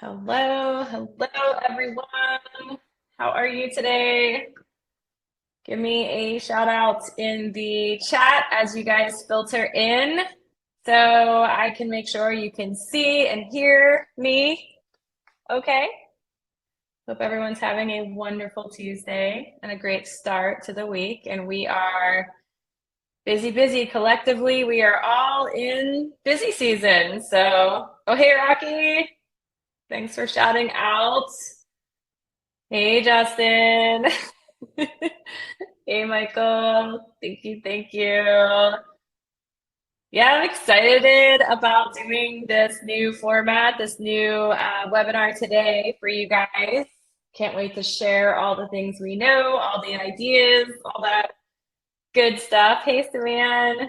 Hello, hello everyone. How are you today? Give me a shout out in the chat as you guys filter in so I can make sure you can see and hear me. Okay. Hope everyone's having a wonderful Tuesday and a great start to the week. And we are busy, busy collectively. We are all in busy season. So, oh, hey, Rocky. Thanks for shouting out. Hey, Justin. Hey, Michael. Thank you. Thank you. Yeah, I'm excited about doing this new format, this new webinar today for you guys. Can't wait to share all the things we know, all the ideas, all that good stuff. Hey, Saran.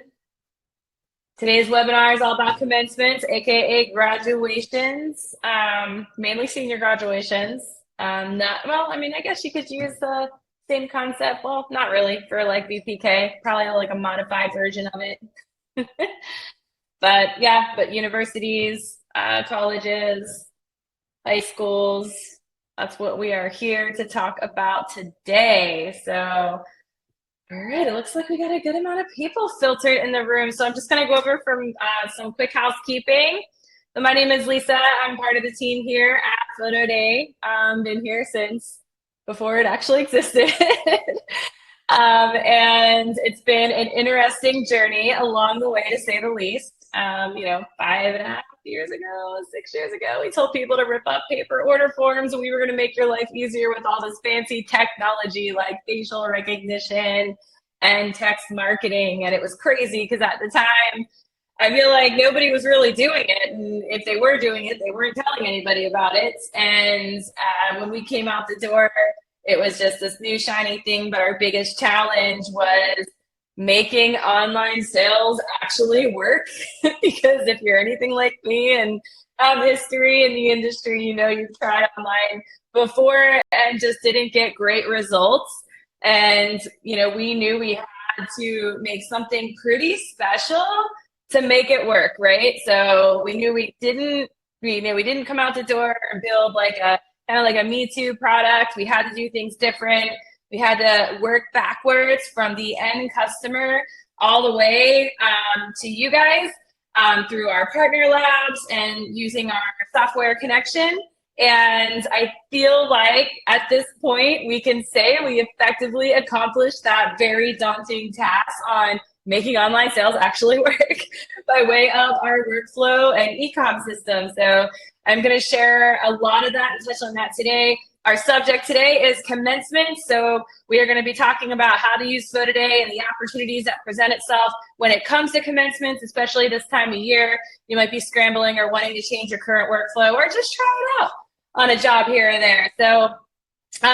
Today's webinar is all about commencements, aka graduations, mainly senior graduations. I guess you could use the same concept. Well, not really for like VPK, probably like a modified version of it. But yeah, but universities, colleges, high schools, that's what we are here to talk about today. So, all right, it looks like we got a good amount of people filtered in the room. So I'm just going to go over some quick housekeeping. So my name is Lisa. I'm part of the team here at PhotoDay. Been here since before it actually existed. And it's been an interesting journey along the way, to say the least. 5.5 years ago, 6 years ago, we told people to rip up paper order forms and we were going to make your life easier with all this fancy technology like facial recognition and text marketing. And it was crazy because at the time, I feel like nobody was really doing it. And if they were doing it, they weren't telling anybody about it. And when we came out the door, it was just this new shiny thing. But our biggest challenge was making online sales actually work. Because if you're anything like me and have history in the industry, you've tried online before and just didn't get great results. And, we knew we had to make something pretty special to make it work, right? So we knew we didn't come out the door and build like a kind of like a Me Too product. We had to do things different. We had to work backwards from the end customer all the way to you guys through our partner labs and using our software connection. And I feel like at this point, we can say we effectively accomplished that very daunting task on making online sales actually work by way of our workflow and e-com system. So I'm going to share a lot of that and touch on that today. Our subject today is commencement. So we are going to be talking about how to use PhotoDay and the opportunities that present itself when it comes to commencements, especially this time of year. You might be scrambling or wanting to change your current workflow or just try it out on a job here and there. So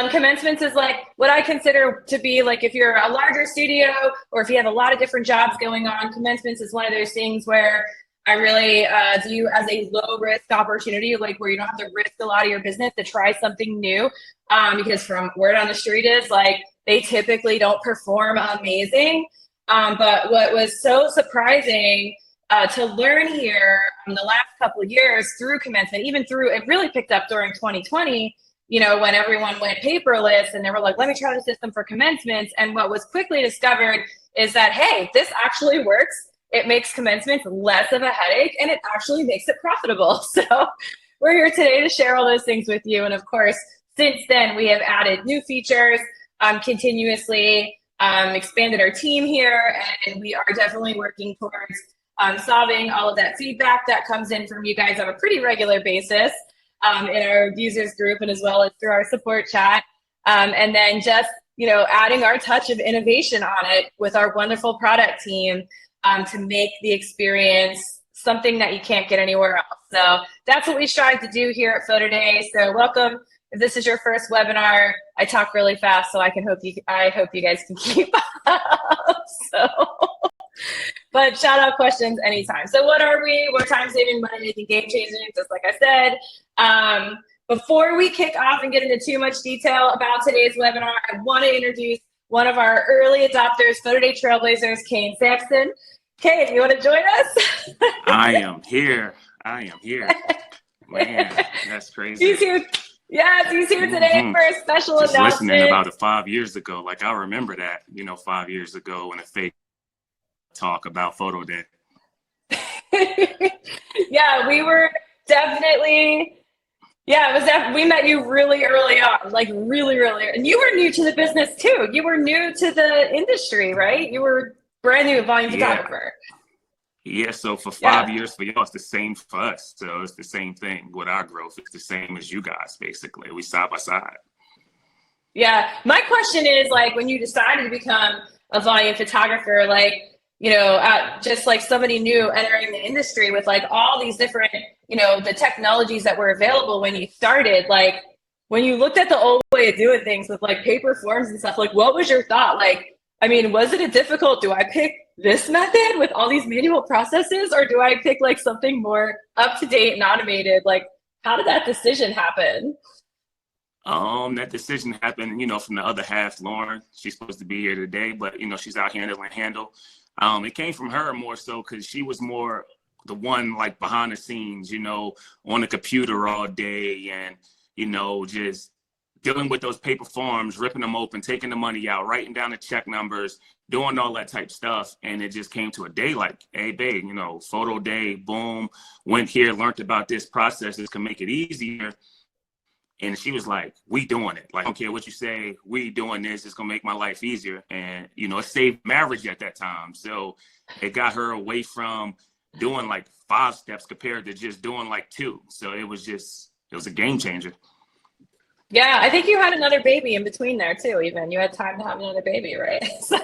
commencements is like what I consider to be like if you're a larger studio or if you have a lot of different jobs going on, commencements is one of those things where I really view as a low risk opportunity, like where you don't have to risk a lot of your business to try something new. Because from word on the street is like they typically don't perform amazing. But what was so surprising to learn here in the last couple of years through commencement, even through it really picked up during 2020, when everyone went paperless and they were like, let me try the system for commencements. And what was quickly discovered is that, hey, this actually works. It makes commencements less of a headache and it actually makes it profitable. So we're here today to share all those things with you. And of course, since then, we have added new features continuously, expanded our team here, and we are definitely working towards solving all of that feedback that comes in from you guys on a pretty regular basis in our users group and as well as through our support chat. And then just, adding our touch of innovation on it with our wonderful product team to make the experience something that you can't get anywhere else. So that's what we strive to do here at PhotoDay. So welcome. If this is your first webinar, I talk really fast, so I hope you guys can keep up. But shout out questions anytime. So what are we? We're time saving, money making, game changing, just like I said. Before we kick off and get into too much detail about today's webinar, I want to introduce one of our early adopters, PhotoDay Trailblazers, Kay and Sampson. Kay, if you want to join us? I am here. Man, that's crazy. He's here. Yes, he's here today Hmm. for a special Just listening announcement. about it 5 years ago, like I remember that, 5 years ago when a fake talk about photo day. Yeah, we were definitely. Yeah, it was that we met you really early on, like really, really, and you were new to the business too. You were new to the industry, right? You were brand new volume Yeah. photographer. Yeah. So for five Yeah. years for y'all, it's the same for us. So it's the same thing with our growth. It's the same as you guys, basically. We side by side. Yeah. My question is like when you decided to become a volume photographer, like, just like somebody new entering the industry with like all these different, the technologies that were available when you started, like when you looked at the old way of doing things with like paper forms and stuff, like what was your thought? Like, I mean, was it a difficult, do I pick this method with all these manual processes or do I pick like something more up to date and automated? Like, how did that decision happen? That decision happened, from the other half, Lauren. She's supposed to be here today, but she's out handling handle. It came from her more so because she was more the one like behind the scenes, on the computer all day and, just dealing with those paper forms, ripping them open, taking the money out, writing down the check numbers, doing all that type stuff. And it just came to a day like, hey, babe, photo day, boom, went here, learned about this process. This can make it easier. And she was like, we doing it. Like, I don't care what you say, we doing this. It's going to make my life easier. And, it saved marriage at that time. So it got her away from doing like 5 steps compared to just doing like 2. So it was a game changer. Yeah, I think you had another baby in between there too, even. You had time to have another baby, right? So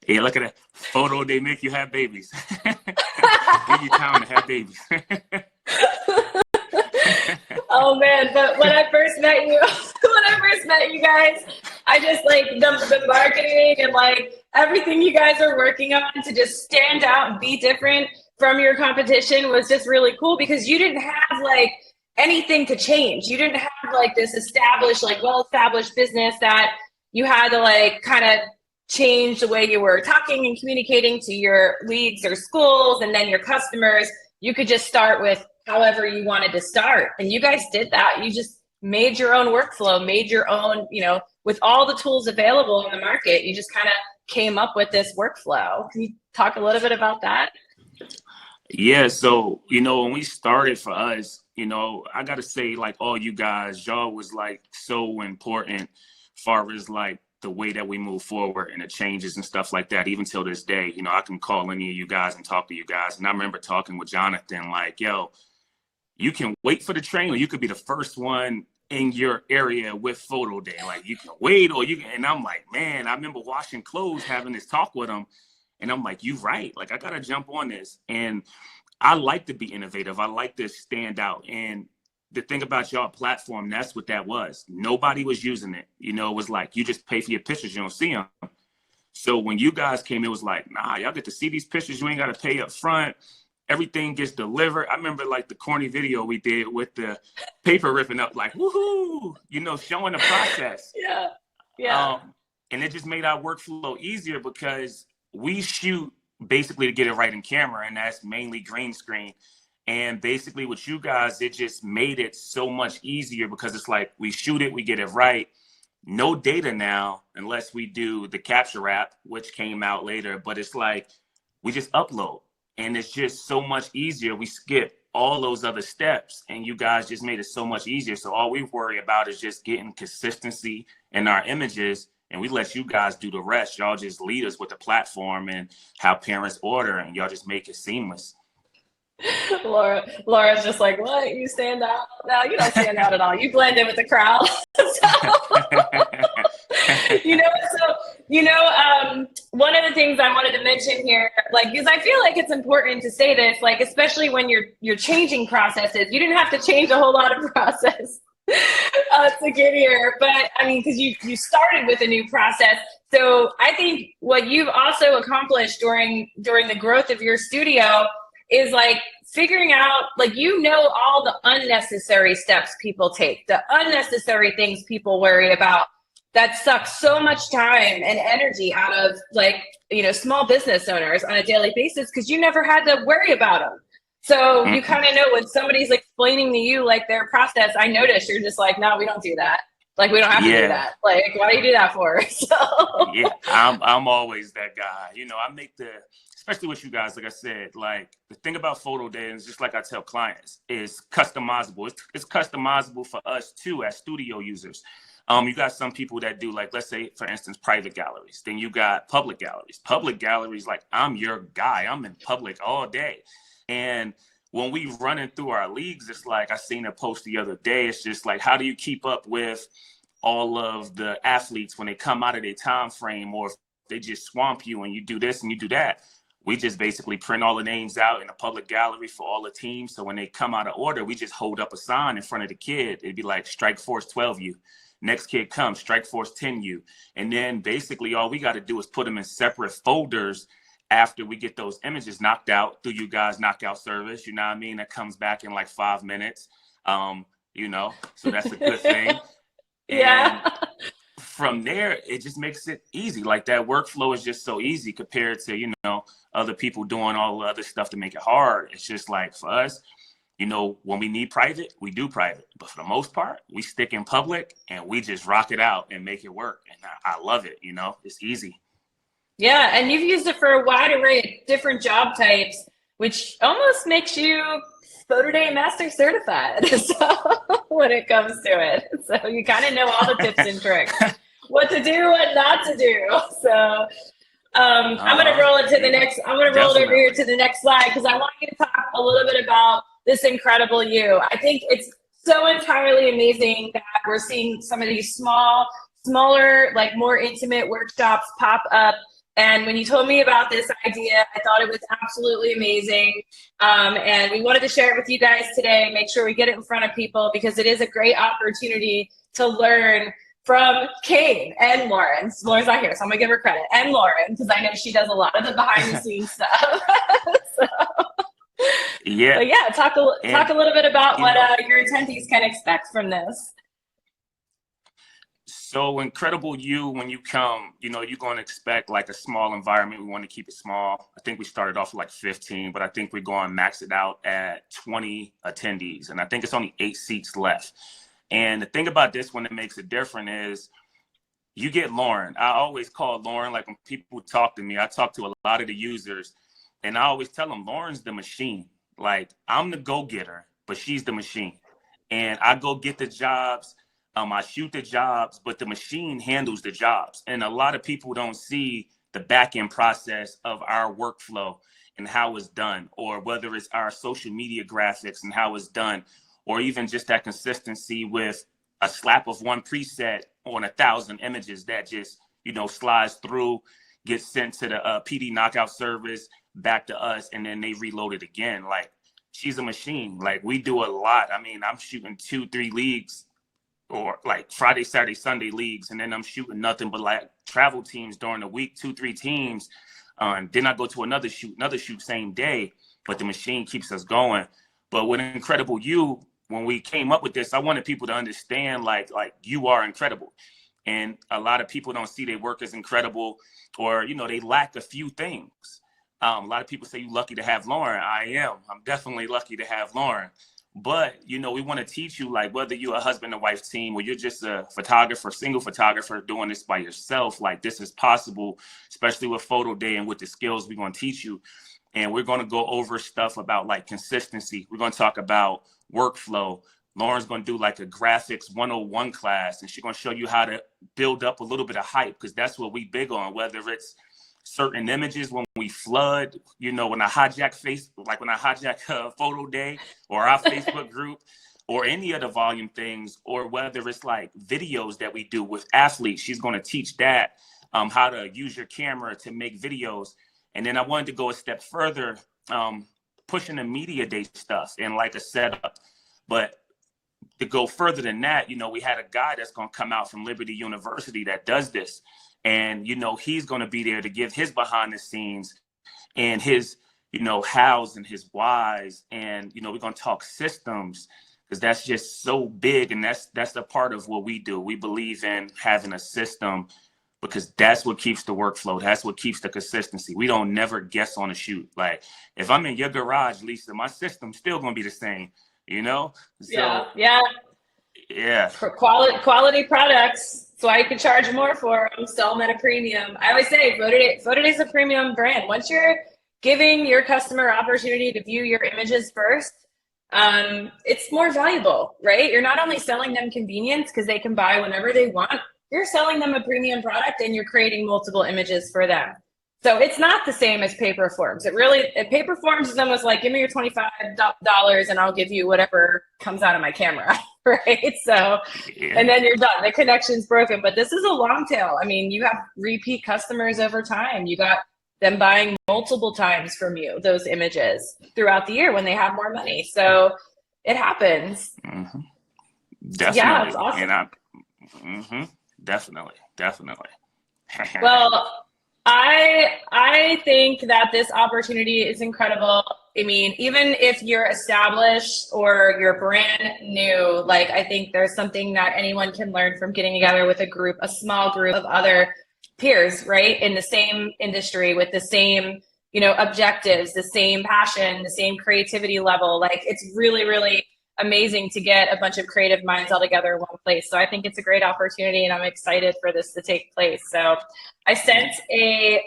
Yeah, look at that. Photo, they make you have babies. Give you time to have babies. oh man, but when I first met you, when I first met you guys, I just like the marketing and like everything you guys are working on to just stand out and be different from your competition was just really cool because you didn't have like anything to change. You didn't have like this established, like well-established business that you had to like kind of change the way you were talking and communicating to your leagues or schools and then your customers. You could just start with however you wanted to start. And you guys did that. You just made your own workflow, made your own, with all the tools available in the market, you just kind of came up with this workflow. Can you talk a little bit about that? Yeah. So, when we started for us, I got to say, like, all you guys, y'all was like so important far as like the way that we move forward and the changes and stuff like that. Even till this day, I can call any of you guys and talk to you guys. And I remember talking with Jonathan, like, yo, you can wait for the train or you could be the first one in your area with photo day. Like you can wait or you can, and I'm like, man, I remember washing clothes, having this talk with him. And I'm like, you right. Like I got to jump on this. And I like to be innovative. I like to stand out. And the thing about y'all platform, that's what that was. Nobody was using it. It was like, you just pay for your pictures. You don't see them. So when you guys came, it was like, nah, y'all get to see these pictures. You ain't got to pay up front. Everything gets delivered. I remember like the corny video we did with the paper ripping up, like, woohoo, showing the process. Yeah. Yeah. And it just made our workflow easier because we shoot basically to get it right in camera, and that's mainly green screen. And basically with you guys, it just made it so much easier because it's like we shoot it, we get it right. No data now, unless we do the capture app, which came out later, but it's like we just upload. And it's just so much easier. We skip all those other steps and you guys just made it so much easier. So all we worry about is just getting consistency in our images and we let you guys do the rest. Y'all just lead us with the platform and how parents order and y'all just make it seamless. Laura's just like, what? You stand out? No, you don't stand out at all. You blend in with the crowd. One of the things I wanted to mention here, like, because I feel like it's important to say this, like, especially when you're changing processes. You didn't have to change a whole lot of process to get here, but I mean, because you started with a new process. So I think what you've also accomplished during the growth of your studio is like figuring out, like, all the unnecessary steps people take, the unnecessary things people worry about that suck so much time and energy out of, like, small business owners on a daily basis because you never had to worry about them. So you Mm-mm. kind of know when somebody's explaining to you like their process. I notice you're just like, no, we don't do that. Like we don't have to do Yeah. that. Like, why do you do that for? So Yeah, I'm always that guy. You know, I make the, especially with you guys, like I said, like the thing about photo day is just like I tell clients, is customizable. It's customizable for us too as studio users. You got some people that do, like, let's say for instance, private galleries. Then you got public galleries. Public galleries, like I'm your guy. I'm in public all day. And when we running through our leagues, it's like I seen a post the other day. It's just like, how do you keep up with all of the athletes when they come out of their time frame, or if they just swamp you and you do this and you do that? We just basically print all the names out in a public gallery for all the teams. So when they come out of order, we just hold up a sign in front of the kid. It'd be like Strike Force 12U. Next kid comes, Strike Force 10U. And then basically all we got to do is put them in separate folders after we get those images knocked out through you guys' knockout service. You know what I mean? That comes back in like 5 minutes. You know, so that's a good thing. And yeah. from there, it just makes it easy. Like that workflow is just so easy compared to, other people doing all the other stuff to make it hard. It's just like for us, when we need private, we do private. But for the most part, we stick in public and we just rock it out and make it work. And I love it. It's easy. Yeah, and you've used it for a wide array of different job types, which almost makes you PhotoDay Master Certified. So when it comes to it, so you kind of know all the tips and tricks, what to do, what not to do. So I'm gonna roll it to the next. I'm gonna roll it over here to the next slide because I want you to talk a little bit about this incredible you. I think it's so entirely amazing that we're seeing some of these smaller, like more intimate workshops pop up. And when you told me about this idea, I thought it was absolutely amazing. And we wanted to share it with you guys today, make sure we get it in front of people because it is a great opportunity to learn from Kane and Lauren. Lauren's not here, so I'm gonna give her credit. And Lauren, because I know she does a lot of the behind the scenes stuff. So, yeah. but yeah, talk a little bit about what your attendees can expect from this. So incredible you, when you come, you're going to expect like a small environment. We want to keep it small. I think we started off with like 15, but I think we're going to max it out at 20 attendees. And I think it's only 8 seats left. And the thing about this one that makes it different is you get Lauren. I always call Lauren, like when people talk to me, I talk to a lot of the users and I always tell them Lauren's the machine. Like I'm the go-getter, but she's the machine. And I go get the jobs. I shoot the jobs, but the machine handles the jobs. And a lot of people don't see the back end process of our workflow and how it's done, or whether it's our social media graphics and how it's done, or even just that consistency with a slap of one preset on 1,000 images that just, slides through, gets sent to the PD knockout service, back to us, and then they reload it again. Like she's a machine. Like we do a lot. I mean, I'm shooting 2-3 leagues or like Friday, Saturday, Sunday leagues. And then I'm shooting nothing but like travel teams during the week, 2-3 teams. Then I go to another shoot same day, but the machine keeps us going. But with Incredible You, when we came up with this, I wanted people to understand like you are incredible. And a lot of people don't see their work as incredible, or, they lack a few things. A lot of people say you're lucky to have Lauren. I am. I'm definitely lucky to have Lauren. But, we want to teach you, like, whether you're a husband and wife team or you're just a photographer, single photographer doing this by yourself, like this is possible, especially with Photo Day and with the skills we're going to teach you. And we're going to go over stuff about like consistency. We're going to talk about workflow. Lauren's going to do like a graphics 101 class, and she's going to show you how to build up a little bit of hype, because that's what we big on, whether it's certain images when we flood, when I hijack Photo Day or our Facebook group or any of the volume things, or whether it's like videos that we do with athletes. She's going to teach that, how to use your camera to make videos. And then I wanted to go a step further, pushing the media day stuff and like a setup. But to go further than that, we had a guy that's going to come out from Liberty University that does this. And, he's going to be there to give his behind the scenes and his, hows and his whys. And, we're going to talk systems, because that's just so big. And that's a part of what we do. We believe in having a system because that's what keeps the workflow. That's what keeps the consistency. We don't never guess on a shoot. Like if I'm in your garage, Lisa, my system's still going to be the same, you know? So, yeah. For quality products. So I can charge more for them, sell them at a premium. I always say PhotoDay is a premium brand. Once you're giving your customer opportunity to view your images first, it's more valuable, right? You're not only selling them convenience because they can buy whenever they want, you're selling them a premium product and you're creating multiple images for them. So it's not the same as paper forms. Paper forms is almost like, give me your $25 and I'll give you whatever comes out of my camera, right? So, and then you're done. The connection's broken. But this is a long tail. I mean, you have repeat customers over time. You got them buying multiple times from you, those images throughout the year when they have more money. So it happens. Mm-hmm. Definitely. Yeah, it's awesome. Definitely. Well, I think that this opportunity is incredible. I mean, even if you're established or you're brand new, like I think there's something that anyone can learn from getting together with a small group of other peers, right? In the same industry with the same, objectives, the same passion, the same creativity level. Like it's really, really amazing to get a bunch of creative minds all together in one place. So I think it's a great opportunity and I'm excited for this to take place. So I sent a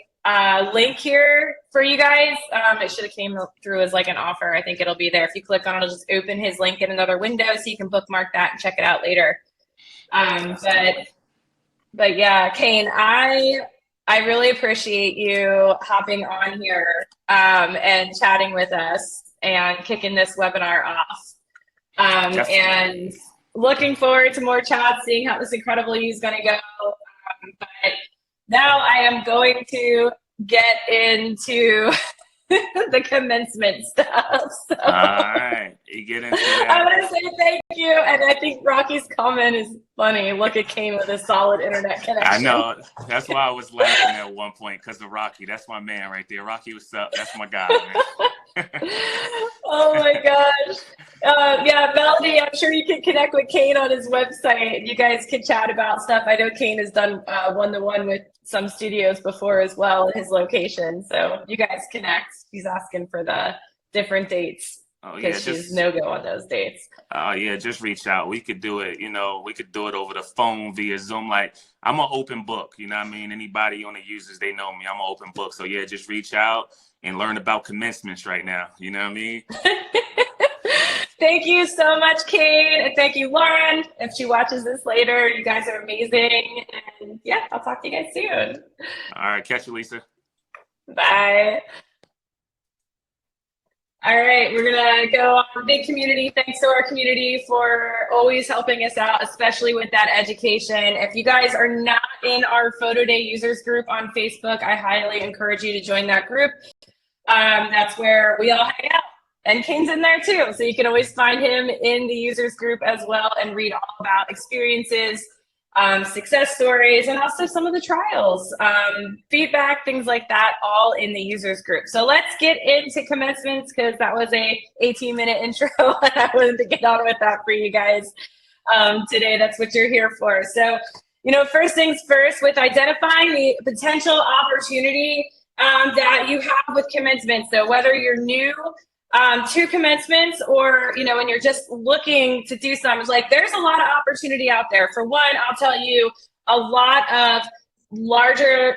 link here for you guys. It should have came through as like an offer. I think it'll be there. If you click on it, it'll just open his link in another window so you can bookmark that and check it out later. But yeah, Kane, I really appreciate you hopping on here and chatting with us and kicking this webinar off. And looking forward to more chats, seeing how this incredible U is going to go. But now I am going to get into the commencement stuff. So all right, you get into that. I want to say thank you, and I think Rocky's comment is funny. Look at Kane with a solid internet connection. I know. That's why I was laughing at one point because of Rocky. That's my man right there. Rocky, what's up? That's my guy, man. Oh my gosh. Yeah, Melody, I'm sure you can connect with Kane on his website. You guys can chat about stuff. I know Kane has done one-to-one with some studios before as well at his location. So you guys connect. He's asking for the different dates because she's no-go on those dates. Oh, yeah, just reach out. We could do it, we could do it over the phone via Zoom. Like, I'm an open book, you know what I mean? Anybody on the users, they know me. I'm an open book. So, yeah, just reach out and learn about commencements right now. You know what I mean? Thank you so much, Kane. And thank you, Lauren. If she watches this later, you guys are amazing. And yeah, I'll talk to you guys soon. All right. Catch you, Lisa. Bye. All right, we're gonna go on big community. Thanks to our community for always helping us out, especially with that education. If you guys are not in our PhotoDay users group on Facebook, I highly encourage you to join that group. That's where we all hang out. And Kane's in there too. So you can always find him in the users group as well and read all about experiences, success stories, and also some of the trials, feedback, things like that, all in the users group. So let's get into commencements because that was a 18-minute intro and I wanted to get on with that for you guys today. That's what you're here for. So, first things first, with identifying the potential opportunity that you have with commencement. So whether you're new to commencements or, and you're just looking to do something, like there's a lot of opportunity out there. For one, I'll tell you, a lot of larger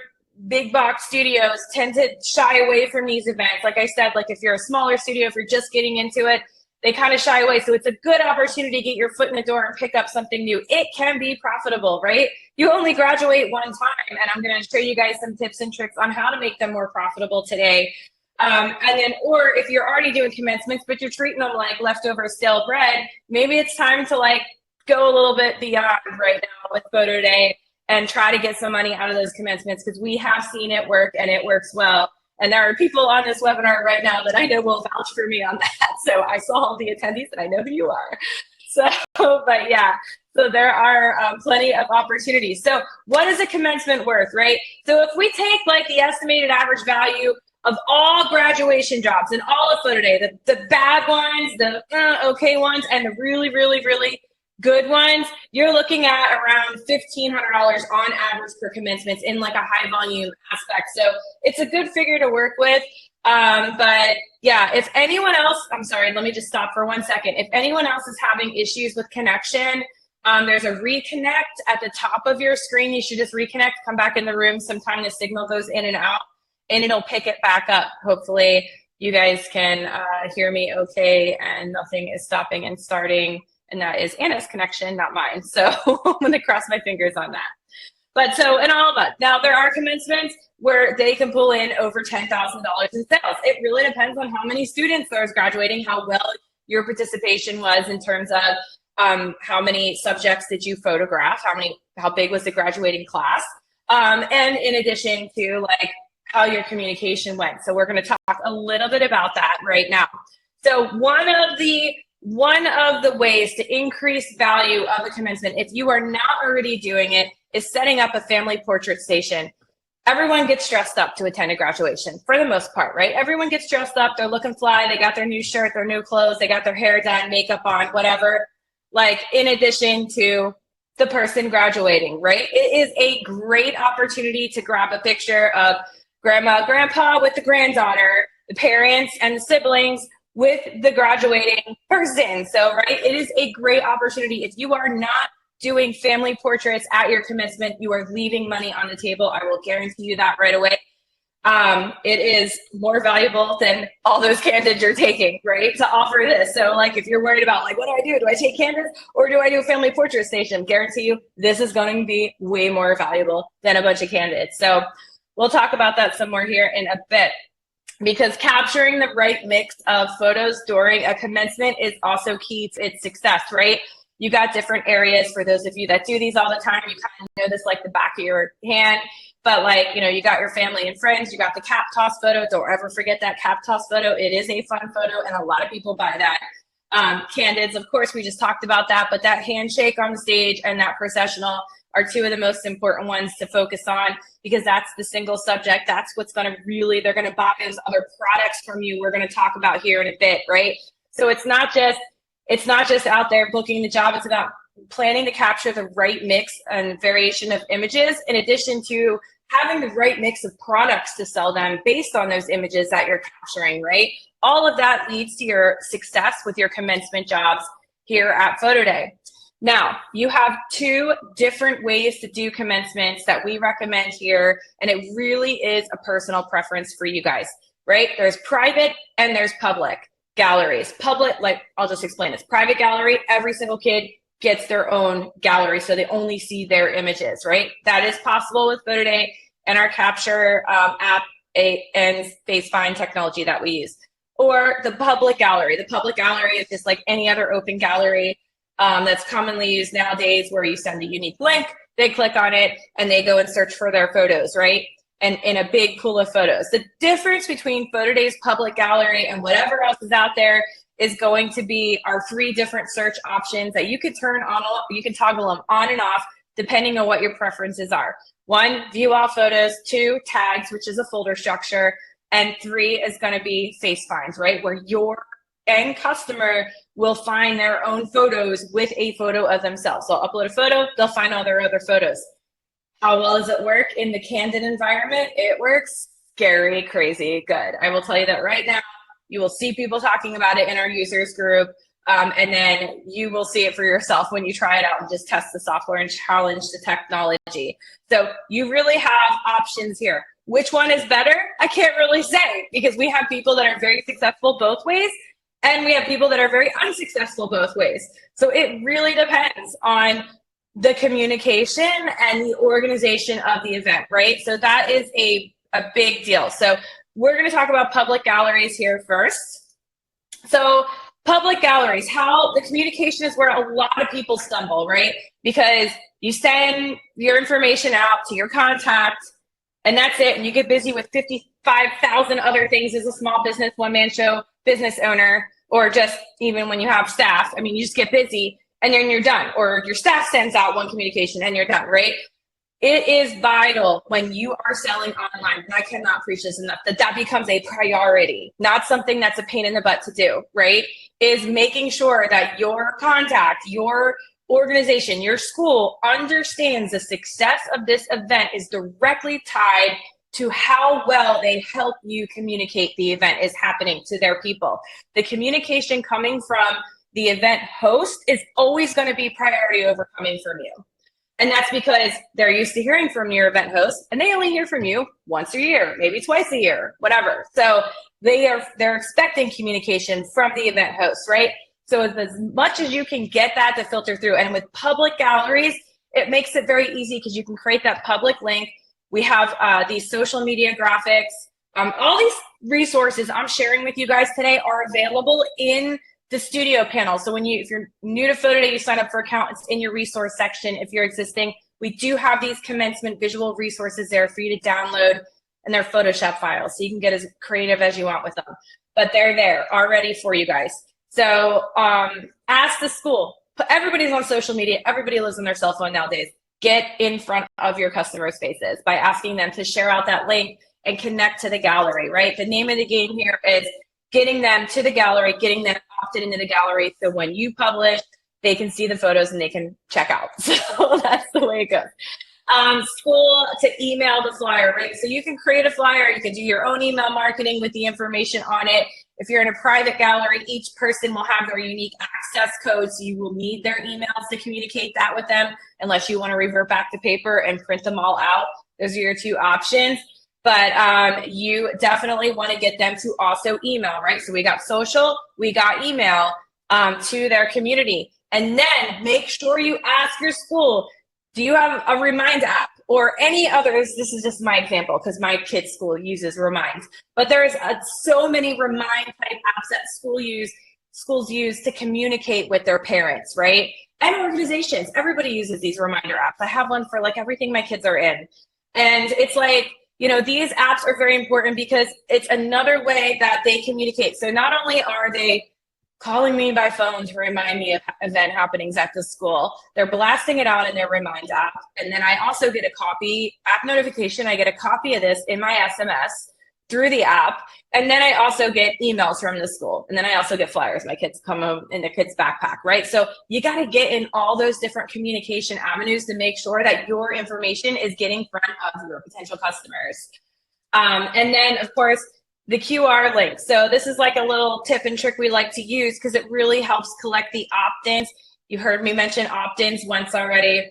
big box studios tend to shy away from these events. Like I said, like if you're a smaller studio, if you're just getting into it, they kind of shy away. So it's a good opportunity to get your foot in the door and pick up something new. It can be profitable, right? You only graduate one time, and I'm going to show you guys some tips and tricks on how to make them more profitable today. Or if you're already doing commencements, but you're treating them like leftover stale bread, maybe it's time to go a little bit beyond right now with PhotoDay and try to get some money out of those commencements, because we have seen it work and it works well. And there are people on this webinar right now that I know will vouch for me on that. So I saw all the attendees and I know who you are. So, but yeah, so there are plenty of opportunities. So what is a commencement worth, right? So if we take the estimated average value of all graduation jobs and all of PhotoDay, the bad ones, the okay ones, and the really, really, really Good ones, you're looking at around $1,500 on average per commencement in like a high volume aspect. So it's a good figure to work with. But yeah, if anyone else, I'm sorry, let me just stop for 1 second. If anyone else is having issues with connection, there's a reconnect at the top of your screen. You should just reconnect, come back in the room. Sometime the signal goes in and out and it'll pick it back up. Hopefully you guys can hear me okay and nothing is stopping and starting. And that is Anna's connection, not mine. So I'm going to cross my fingers on that. But so in all of that, now there are commencements where they can pull in over $10,000 in sales. It really depends on how many students there's graduating, how well your participation was in terms of how many subjects did you photograph, how big was the graduating class, and in addition to like how your communication went. So we're going to talk a little bit about that right now. So one of the ways to increase value of a commencement, if you are not already doing it, is setting up a family portrait station. Everyone gets dressed up to attend a graduation for the most part, right? Everyone gets dressed up, they're looking fly, they got their new shirt, their new clothes, they got their hair done, makeup on, whatever. Like in addition to the person graduating, right? It is a great opportunity to grab a picture of grandma, grandpa with the granddaughter, the parents and the siblings with the graduating person. So, right, it is a great opportunity. If you are not doing family portraits at your commencement, you are leaving money on the table. I will guarantee you that right away. It is more valuable than all those candids you're taking, right, to offer this. So like if you're worried about like, what do I do? Do I take candids or do I do a family portrait station? Guarantee you this is going to be way more valuable than a bunch of candidates. So we'll talk about that some more here in a bit. Because capturing the right mix of photos during a commencement is also key to its success, right? You got different areas. For those of you that do these all the time, you kind of know this like the back of your hand. But like, you know, you got your family and friends, you got the cap toss photo. Don't ever forget that cap toss photo. It is a fun photo and a lot of people buy that. Candids, of course, we just talked about that, but that handshake on the stage and that processional are two of the most important ones to focus on, because that's the single subject. That's what's going to really, they're going to buy those other products from you. We're going to talk about here in a bit, right? So it's not just out there booking the job. It's about planning to capture the right mix and variation of images, in addition to having the right mix of products to sell them based on those images that you're capturing, right? All of that leads to your success with your commencement jobs here at PhotoDay. Now, you have two different ways to do commencements that we recommend here, and it really is a personal preference for you guys, right? There's private and there's public galleries. Public, like I'll just explain this. Private gallery, every single kid gets their own gallery, so they only see their images, right? That is possible with PhotoDay and our capture app and face find technology that we use. Or the public gallery. The public gallery is just like any other open gallery that's commonly used nowadays, where you send a unique link, they click on it, and they go and search for their photos, right? And in a big pool of photos. The difference between PhotoDay's public gallery and whatever else is out there is going to be our 3 different search options that you can turn on, you can toggle them on and off depending on what your preferences are. 1, view all photos. 2, tags, which is a folder structure. And 3 is going to be face finds, right? Where your end customer will find their own photos with a photo of themselves. So I'll upload a photo, they'll find all their other photos. How well does it work in the candid environment? It works scary, crazy good. I will tell you that right now. You will see people talking about it in our users group, and then you will see it for yourself when you try it out and just test the software and challenge the technology. So you really have options here. Which one is better? I can't really say, because we have people that are very successful both ways, and we have people that are very unsuccessful both ways. So it really depends on the communication and the organization of the event, right? So that is a big deal. So we're going to talk about public galleries here first. So public galleries, how the communication is where a lot of people stumble, right? Because you send your information out to your contact and that's it. And you get busy with 55,000 other things as a small business, one-man show business owner, or just even when you have staff. I mean, you just get busy and then you're done. Or your staff sends out one communication and you're done, right? It is vital when you are selling online, and I cannot preach this enough, that becomes a priority, not something that's a pain in the butt to do, right? Is making sure that your contact, your organization, your school understands the success of this event is directly tied to how well they help you communicate the event is happening to their people. The communication coming from the event host is always going to be priority over coming from you. And that's because they're used to hearing from your event host, and they only hear from you once a year, maybe twice a year, whatever. So they're expecting communication from the event host, right? So as much as you can get that to filter through, and with public galleries, it makes it very easy because you can create that public link. We have these social media graphics. All these resources I'm sharing with you guys today are available in the studio panel. So if you're new to PhotoDay, you sign up for account, it's in your resource section. If you're existing, we do have these commencement visual resources there for you to download, and they're Photoshop files. So you can get as creative as you want with them, but they're there already for you guys. So ask the school, everybody's on social media. Everybody lives on their cell phone nowadays. Get in front of your customers' faces by asking them to share out that link and connect to the gallery, right? The name of the game here is getting them to the gallery, getting them opted into the gallery. So when you publish, they can see the photos and they can check out. So that's the way it goes. School to email the flyer, right? So you can create a flyer, you can do your own email marketing with the information on it. If you're in a private gallery, each person will have their unique access code, so you will need their emails to communicate that with them, unless you want to revert back to paper and print them all out. Those are your two options. But you definitely want to get them to also email, right? So we got social, we got email to their community. And then make sure you ask your school, do you have a Remind app or any others? This is just my example because my kid's school uses Remind. But there's so many Remind type apps that schools use to communicate with their parents, right? And organizations. Everybody uses these reminder apps. I have one for like everything my kids are in. And it's like, you know, these apps are very important because it's another way that they communicate. So not only are they calling me by phone to remind me of event happenings at the school, they're blasting it out in their Remind app. And then I also get a copy, app notification, I get a copy of this in my SMS through the app. And then I also get emails from the school. And then I also get flyers. My kids come home in their kids' backpack, right? So you got to get in all those different communication avenues to make sure that your information is getting in front of your potential customers. And then, of course, the QR link. So this is like a little tip and trick we like to use because it really helps collect the opt-ins. You heard me mention opt-ins once already,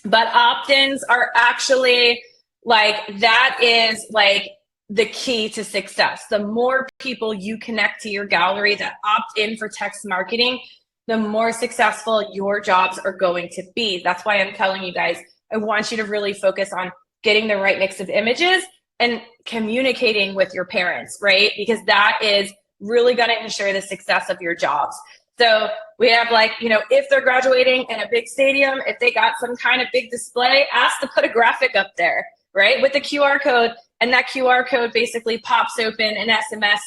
but opt-ins are actually like, that is like the key to success. The more people you connect to your gallery that opt in for text marketing, the more successful your jobs are going to be. That's why I'm telling you guys, I want you to really focus on getting the right mix of images and communicating with your parents, right? Because that is really going to ensure the success of your jobs. So we have like, you know, if they're graduating in a big stadium, if they got some kind of big display, ask to put a graphic up there, right? With the QR code, and that QR code basically pops open an SMS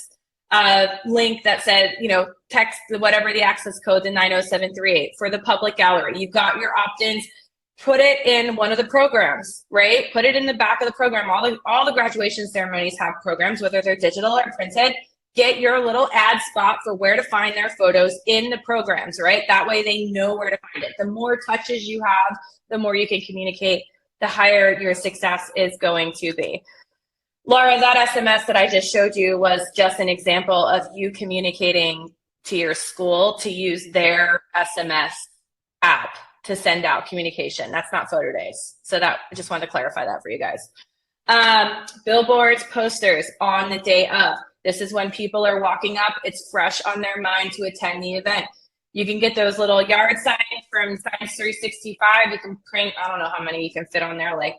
link that said, you know, text whatever the access code, the 90738 for the public gallery. You've got your opt-ins. Put it in one of the programs, right? Put it in the back of the program. All the graduation ceremonies have programs, whether they're digital or printed. Get your little ad spot for where to find their photos in the programs, right? That way they know where to find it. The more touches you have, the more you can communicate, the higher your success is going to be. Laura, that SMS that I just showed you was just an example of you communicating to your school to use their SMS app to send out communication. That's not PhotoDays. So that, I just wanted to clarify that for you guys. Billboards, posters on the day of. This is when people are walking up. It's fresh on their mind to attend the event. You can get those little yard signs from Science 365. You can print, I don't know how many you can fit on there, like,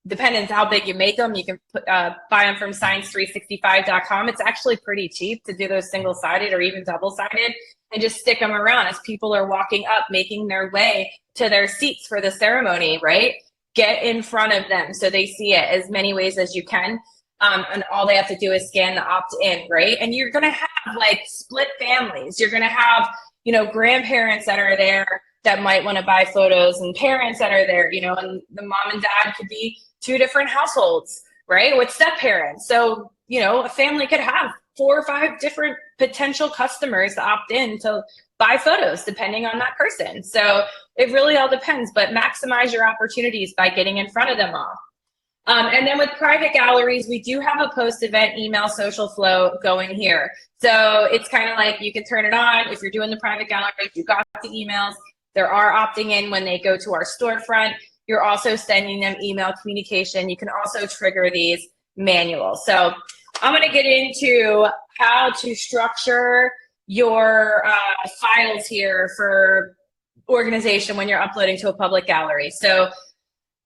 depending on how big you make them. You can buy them from science365.com. It's actually pretty cheap to do those single-sided or even double-sided and just stick them around as people are walking up, making their way to their seats for the ceremony, right? Get in front of them so they see it as many ways as you can. And all they have to do is scan the opt-in, right? And you're gonna have like split families. You're gonna have, you know, grandparents that are there that might wanna buy photos and parents that are there, you know, and the mom and dad could be two different households, right? With step parents. So, you know, a family could have 4 or 5 different potential customers to opt in to buy photos, depending on that person. So it really all depends, but maximize your opportunities by getting in front of them all. And then with private galleries, we do have a post-event email social flow going here. So it's kind of like you can turn it on. If you're doing the private gallery, you got the emails. There are opting in when they go to our storefront. You're also sending them email communication. You can also trigger these manual. So I'm going to get into how to structure your files here for organization when you're uploading to a public gallery. So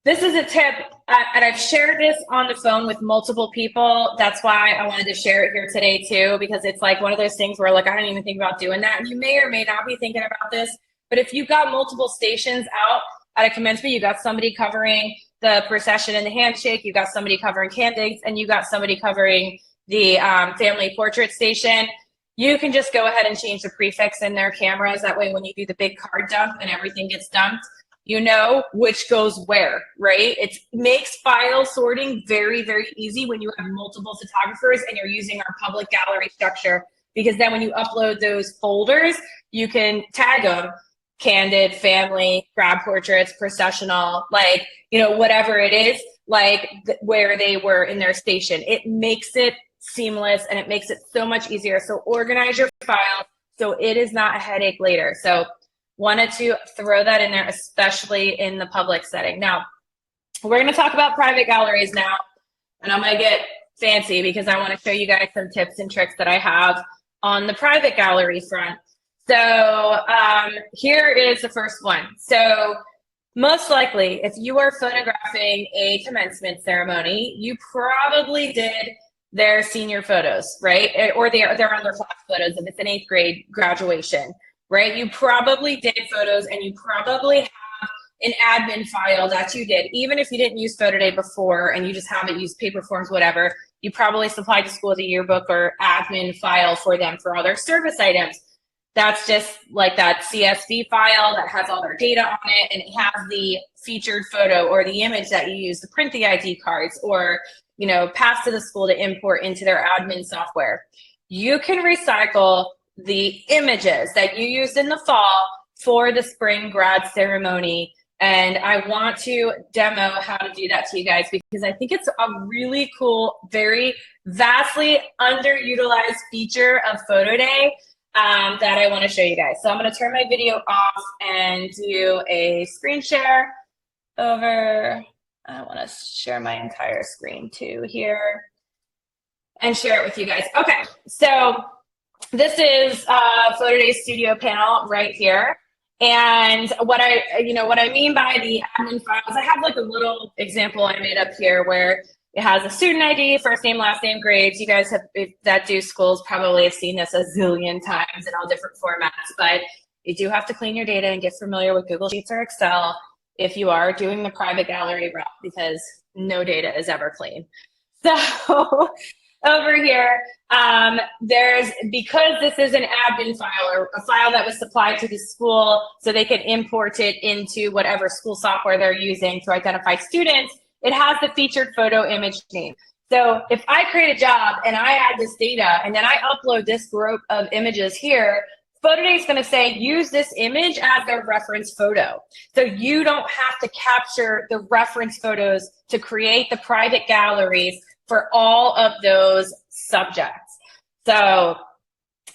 this is a tip, and I've shared this on the phone with multiple people. That's why I wanted to share it here today too, because it's like one of those things where like, I don't even think about doing that. And you may or may not be thinking about this, but if you've got multiple stations out at a commencement, you got somebody covering the procession and the handshake, you got somebody covering candidates, and you got somebody covering the family portrait station, you can just go ahead and change the prefix in their cameras. That way, when you do the big card dump and everything gets dumped, you know which goes where, right? It makes file sorting very, very easy when you have multiple photographers and you're using our public gallery structure, because then when you upload those folders, you can tag them candid, family, grab portraits, processional, like, you know, whatever it is, like where they were in their station. It makes it seamless and it makes it so much easier. So organize your file so it is not a headache later. So wanted to throw that in there, especially in the public setting. Now, we're going to talk about private galleries now, and I'm going to get fancy because I want to show you guys some tips and tricks that I have on the private gallery front. So here is the first one. So most likely, if you are photographing a commencement ceremony, you probably did their senior photos, right? Or they're on their class photos if it's an 8th grade graduation. Right? You probably did photos, and you probably have an admin file that you did. Even if you didn't use PhotoDay before and you just haven't used paper forms, whatever, you probably supplied the school the yearbook or admin file for them for all their service items. That's just like that CSV file that has all their data on it, and it has the featured photo or the image that you use to print the ID cards or, you know, pass to the school to import into their admin software. You can recycle the images that you used in the fall for the spring grad ceremony. And I want to demo how to do that to you guys, because I think it's a really cool, very vastly underutilized feature of PhotoDay that I want to show you guys. So I'm going to turn my video off and do a screen share over. I want to share my entire screen too here and share it with you guys. Okay, so this is PhotoDay Studio panel right here. And what I mean by the admin files, I have like a little example I made up here where it has a student ID, first name, last name, grades. You guys that do schools probably have seen this a zillion times in all different formats, but you do have to clean your data and get familiar with Google Sheets or Excel if you are doing the private gallery route, because no data is ever clean. So over here, because this is an admin file or a file that was supplied to the school so they could import it into whatever school software they're using to identify students, it has the featured photo image name. So if I create a job and I add this data and then I upload this group of images here, PhotoDay is going to say, use this image as their reference photo. So you don't have to capture the reference photos to create the private galleries for all of those subjects. So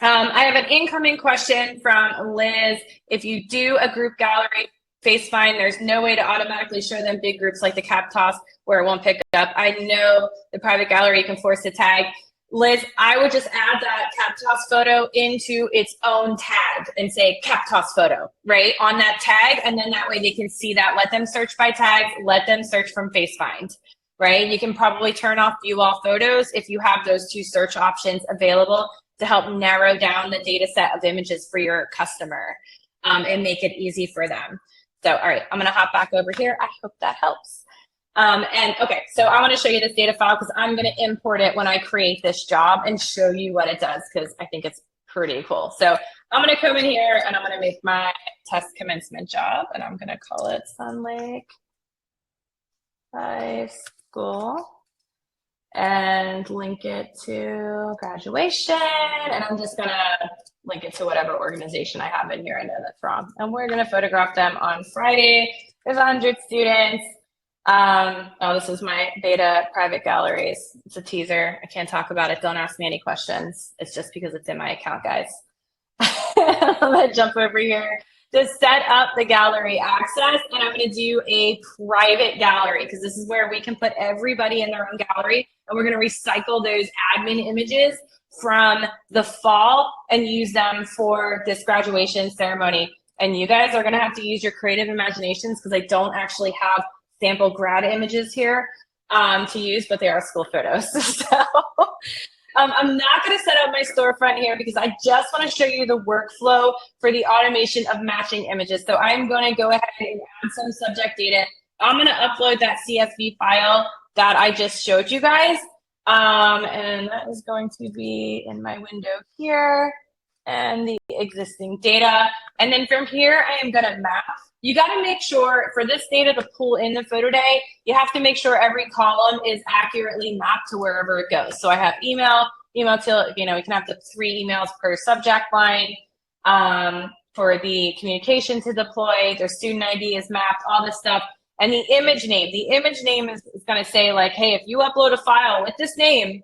I have an incoming question from Liz. If you do a group gallery, face fine, there's no way to automatically show them big groups like the cap toss where it won't pick up. I know the private gallery you can force a tag. Liz, I would just add that cap toss photo into its own tag and say cap toss photo, right, on that tag. And then that way they can see that. Let them search by tags. Let them search from face find, right? You can probably turn off view all photos if you have those 2 search options available to help narrow down the data set of images for your customer and make it easy for them. So, all right, I'm going to hop back over here. I hope that helps. And okay, so I want to show you this data file because I'm going to import it when I create this job and show you what it does because I think it's pretty cool. So I'm going to come in here and I'm going to make my test commencement job and I'm going to call it Sun Lake High School and link it to graduation. And I'm just gonna link it to whatever organization I have in here I know that's from. And we're gonna photograph them on Friday. There's 100 students. Oh, this is my beta private galleries. It's a teaser. I can't talk about it. Don't ask me any questions. It's just because it's in my account, guys. I'm gonna jump over here to set up the gallery access, and I'm gonna do a private gallery because this is where we can put everybody in their own gallery, and we're gonna recycle those admin images from the fall and use them for this graduation ceremony. And you guys are gonna have to use your creative imaginations because I don't actually have sample grad images here to use, but they are school photos. So I'm not going to set up my storefront here because I just want to show you the workflow for the automation of matching images. So I'm going to go ahead and add some subject data. I'm going to upload that CSV file that I just showed you guys. And that is going to be in my window here and the existing data. And then from here, I am going to map. You got to make sure for this data to pull in the PhotoDay, you have to make sure every column is accurately mapped to wherever it goes. So I have email till, you know, we can have the 3 emails per subject line for the communication to deploy. Their student ID is mapped, all this stuff. And the image name is going to say like, hey, if you upload a file with this name,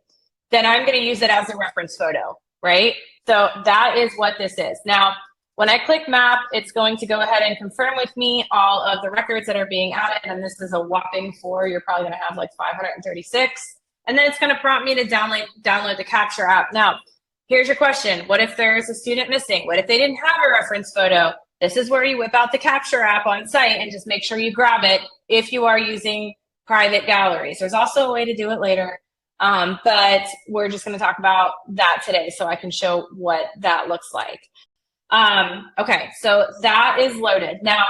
then I'm going to use it as a reference photo, right? So that is what this is. Now, when I click map, it's going to go ahead and confirm with me all of the records that are being added. And this is a whopping 4. You're probably going to have like 536. And then it's going to prompt me to download the Capture app. Now, here's your question. What if there's a student missing? What if they didn't have a reference photo? This is where you whip out the Capture app on site and just make sure you grab it if you are using private galleries. There's also a way to do it later. But we're just going to talk about that today so I can show what that looks like. Okay, so that is loaded. Now,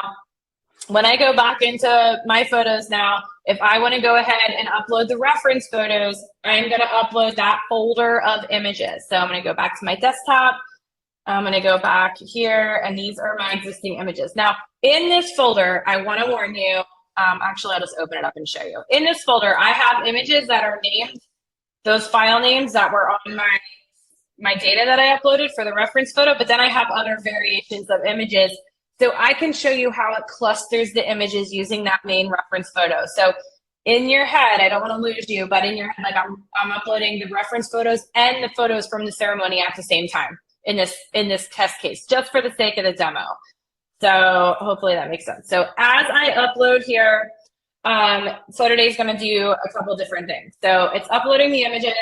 when I go back into my photos now, if I want to go ahead and upload the reference photos, I'm going to upload that folder of images. So I'm going to go back to my desktop. I'm going to go back here, and these are my existing images. Now, in this folder, I want to warn you, actually, I'll just open it up and show you. In this folder, I have images that are named, those file names that were on my data that I uploaded for the reference photo, but then I have other variations of images. So I can show you how it clusters the images using that main reference photo. So in your head, I don't want to lose you, but in your head, like I'm uploading the reference photos and the photos from the ceremony at the same time in this test case, just for the sake of the demo. So hopefully that makes sense. So as I upload here, PhotoDay is going to do a couple different things. So it's uploading the images.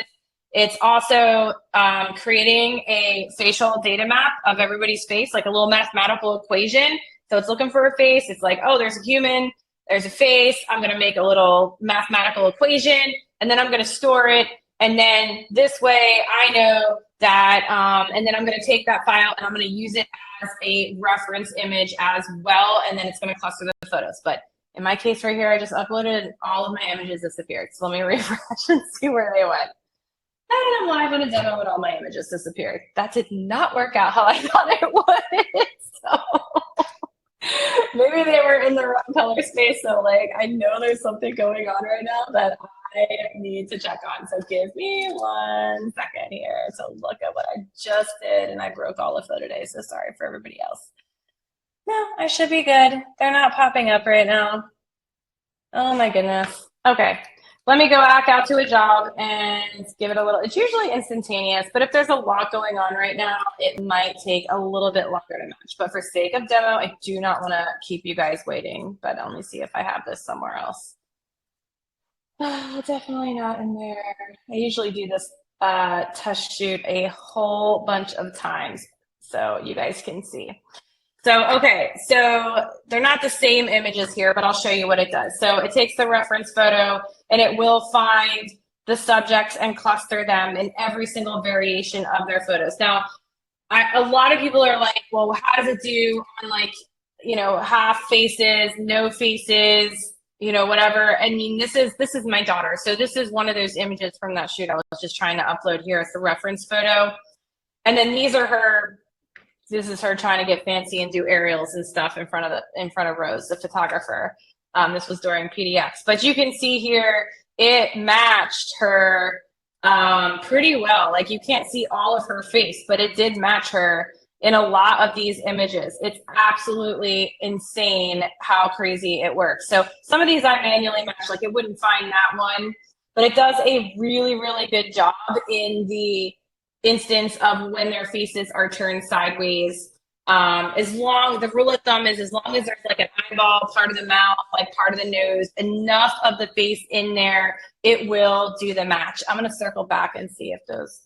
It's also creating a facial data map of everybody's face, like a little mathematical equation. So it's looking for a face. It's like, oh, there's a human, there's a face. I'm going to make a little mathematical equation, and then I'm going to store it. And then this way I know that, and then I'm going to take that file and I'm going to use it as a reference image as well. And then it's going to cluster the photos. But in my case right here, I just uploaded and all of my images disappeared. So let me refresh and see where they went. And I'm live on a demo and all my images disappeared. That did not work out how I thought it would. So maybe they were in the wrong color space. So like, I know there's something going on right now that I need to check on. So give me 1 second here. So look at what I just did, and I broke all of PhotoDay. So sorry for everybody else. No, I should be good. They're not popping up right now. Oh my goodness. Okay. Let me go back out to a job and give it a little, it's usually instantaneous, but if there's a lot going on right now, it might take a little bit longer to match. But for sake of demo, I do not want to keep you guys waiting, but let me see if I have this somewhere else. Oh, definitely not in there. I usually do this test shoot a whole bunch of times so you guys can see. So, okay, so they're not the same images here, but I'll show you what it does. So it takes the reference photo and it will find the subjects and cluster them in every single variation of their photos. Now, a lot of people are like, well, how does it do on like, you know, half faces, no faces, you know, whatever. I mean, this is my daughter. So this is one of those images from that shoot I was just trying to upload here as the reference photo. And then these are her. This is her trying to get fancy and do aerials and stuff in front of Rose, the photographer. This was during PDX, but you can see here, it matched her pretty well. Like you can't see all of her face, but it did match her in a lot of these images. It's absolutely insane how crazy it works. So some of these I manually match, like it wouldn't find that one, but it does a really, really good job in the instance of when their faces are turned sideways. The rule of thumb is as long as there's like an eyeball, part of the mouth, like part of the nose, enough of the face in there, it will do the match. I'm gonna circle back and see if those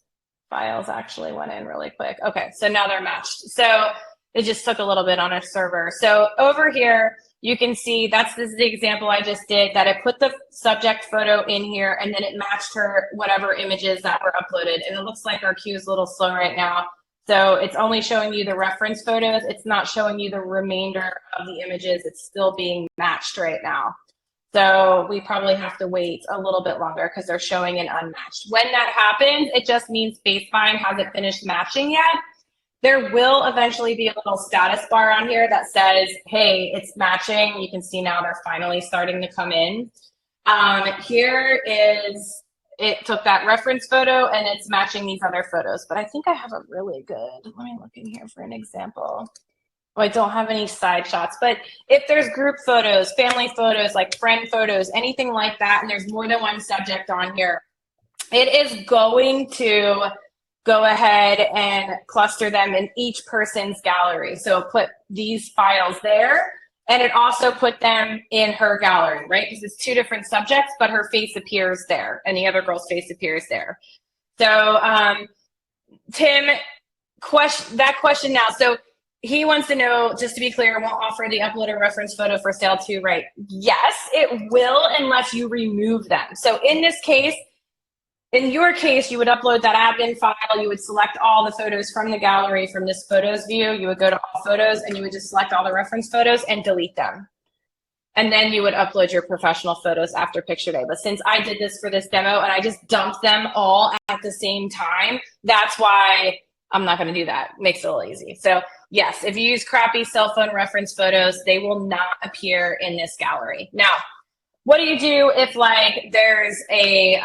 files actually went in really quick. Okay, so now they're matched. So it just took a little bit on our server. So over here, you can see this is the example I just did, that it put the subject photo in here and then it matched her whatever images that were uploaded. And it looks like our queue is a little slow right now. So it's only showing you the reference photos. It's not showing you the remainder of the images. It's still being matched right now. So we probably have to wait a little bit longer because they're showing an unmatched. When that happens, it just means Spacefind hasn't finished matching yet. There will eventually be a little status bar on here that says, hey, it's matching. You can see now they're finally starting to come in. Here is, it took that reference photo and it's matching these other photos, but I think I have a really good, let me look in here for an example. Oh, I don't have any side shots, but if there's group photos, family photos, like friend photos, anything like that, and there's more than one subject on here, it is going to go ahead and cluster them in each person's gallery. So put these files there, and it also put them in her gallery, right? Because it's two different subjects, but her face appears there, and the other girl's face appears there. So Tim, that question now. So he wants to know, just to be clear, won't offer the uploaded reference photo for sale too, right? Yes, it will, unless you remove them. So in this case, in your case, you would upload that admin file, you would select all the photos from the gallery from this photos view, you would go to all photos and you would just select all the reference photos and delete them. And then you would upload your professional photos after picture day. But since I did this for this demo and I just dumped them all at the same time, that's why I'm not gonna do that. Makes it a little easy. So yes, if you use crappy cell phone reference photos, they will not appear in this gallery. Now, what do you do if like there's a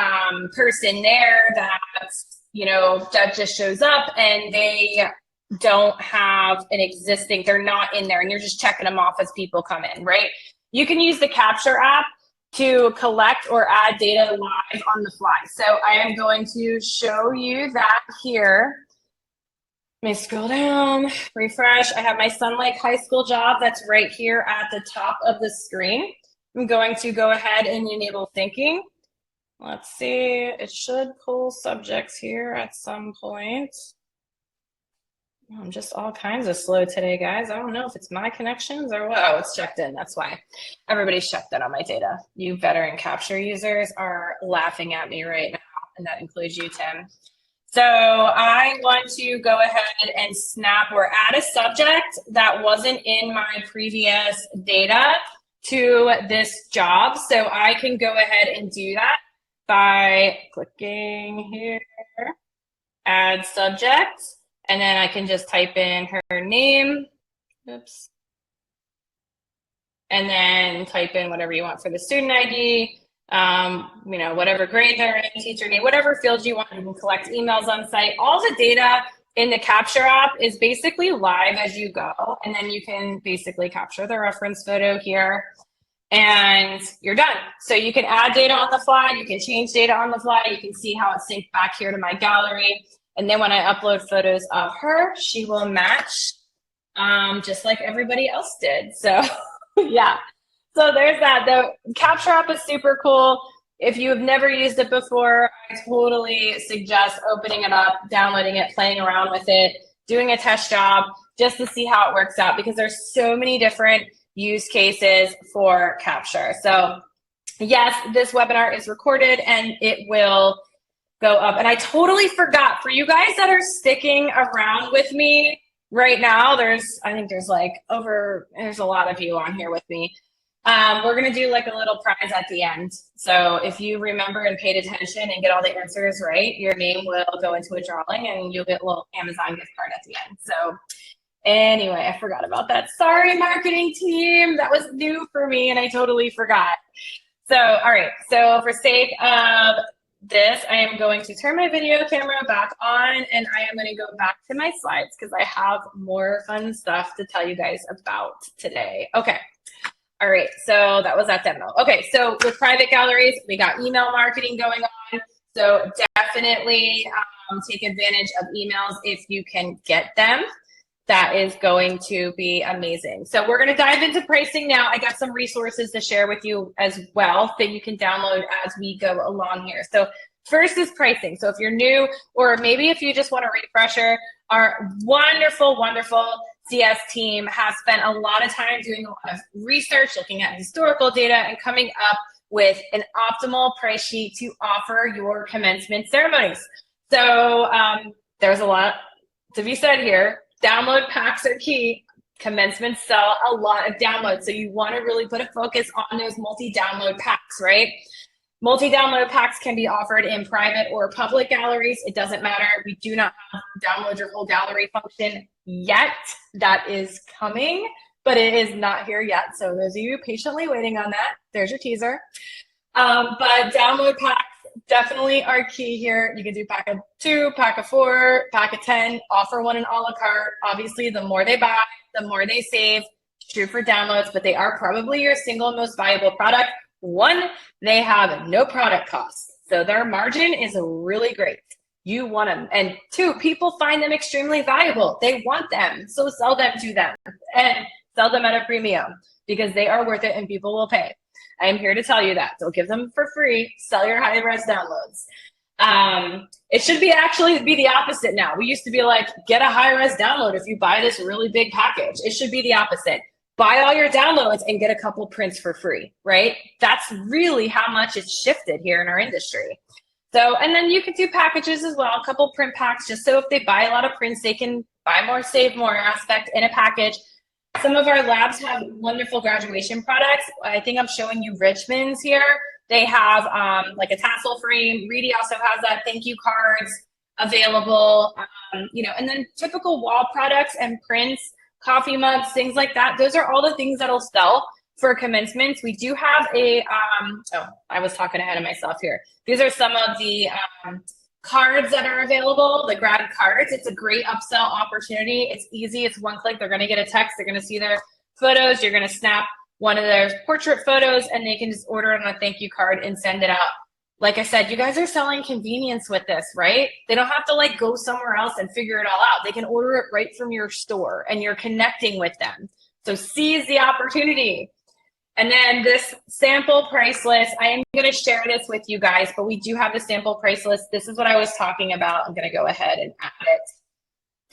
person there that's, you know, that just shows up and they don't have an existing, they're not in there and you're just checking them off as people come in, right? You can use the Capture app to collect or add data live on the fly. So I am going to show you that here. Let me scroll down, refresh. I have my Sun Lake High School job that's right here at the top of the screen. I'm going to go ahead and enable thinking. Let's see, it should pull subjects here at some point. I'm just all kinds of slow today, guys. I don't know if it's my connections or what. Oh, it's checked in, that's why. Everybody's checked in on my data. You veteran Capture users are laughing at me right now, and that includes you, Tim. So I want to go ahead and snap or add a subject that wasn't in my previous data to this job. So I can go ahead and do that by clicking here, add subject, and then I can just type in her name, oops, and then type in whatever you want for the student ID, you know, whatever grade they're in, teacher name, whatever fields you want. You can collect emails on site. All the data in the Capture app is basically live as you go, and then you can basically capture the reference photo here, and you're done. So you can add data on the fly, you can change data on the fly, you can see how it's synced back here to my gallery, and then when I upload photos of her, she will match just like everybody else did. So yeah, so there's that. The Capture app is super cool. If you have never used it before, I totally suggest opening it up, downloading it, playing around with it, doing a test job just to see how it works out, because there's so many different use cases for Capture. So yes, this webinar is recorded and it will go up. And I totally forgot, for you guys that are sticking around with me right now, I think there's a lot of you on here with me. We're gonna do like a little prize at the end. So if you remember and paid attention and get all the answers right, your name will go into a drawing and you'll get a little Amazon gift card at the end. So Anyway, I forgot about that. Sorry, marketing team. That was new for me and I totally forgot. So, all right. So for sake of this, I am going to turn my video camera back on and I am going to go back to my slides because I have more fun stuff to tell you guys about today. Okay. All right. So that was that demo. Okay. So with private galleries, we got email marketing going on. So definitely take advantage of emails if you can get them. That is going to be amazing. So we're going to dive into pricing now. I got some resources to share with you as well that you can download as we go along here. So first is pricing. So if you're new, or maybe if you just want a refresher, our wonderful, wonderful CS team has spent a lot of time doing a lot of research, looking at historical data and coming up with an optimal price sheet to offer your commencement ceremonies. So there's a lot to be said here. Download packs are key. Commencements sell a lot of downloads. So you want to really put a focus on those multi-download packs, right? Multi-download packs can be offered in private or public galleries. It doesn't matter. We do not have download your whole gallery function yet. That is coming, but it is not here yet. So those of you patiently waiting on that, there's your teaser. But download packs definitely are key here. You can do pack of 2, pack of 4, pack of 10, offer one in a la carte. Obviously, the more they buy, the more they save. True for downloads, but they are probably your single most valuable product. 1, they have no product costs. So their margin is really great. You want them. And 2, people find them extremely valuable. They want them. So sell them to them and sell them at a premium because they are worth it and people will pay. I am here to tell you that. Don't give them for free. Sell your high-res downloads. It should be actually be the opposite now. We used to be like, get a high-res download if you buy this really big package. It should be the opposite. Buy all your downloads and get a couple prints for free, right? That's really how much it's shifted here in our industry. So, and then you could do packages as well, a couple print packs, just so if they buy a lot of prints, they can buy more, save more aspect in a package. Some of our labs have wonderful graduation products. I think I'm showing you Richmond's here. They have like a tassel frame. Reedy also has that, thank you cards available, you know, and then typical wall products and prints, coffee mugs, things like that. Those are all the things that'll sell for commencements. We do have a, oh, I was talking ahead of myself here. These are some of the cards that are available, the grad cards. It's a great upsell opportunity. It's easy. It's one click. They're going to get a text. They're going to see their photos. You're going to snap one of their portrait photos and they can just order it on a thank you card and send it out. Like I said, you guys are selling convenience with this, right? They don't have to like go somewhere else and figure it all out. They can order it right from your store and you're connecting with them. So seize the opportunity. And then this sample price list, I am going to share this with you guys, but we do have the sample price list. This is what I was talking about. I'm going to go ahead and add it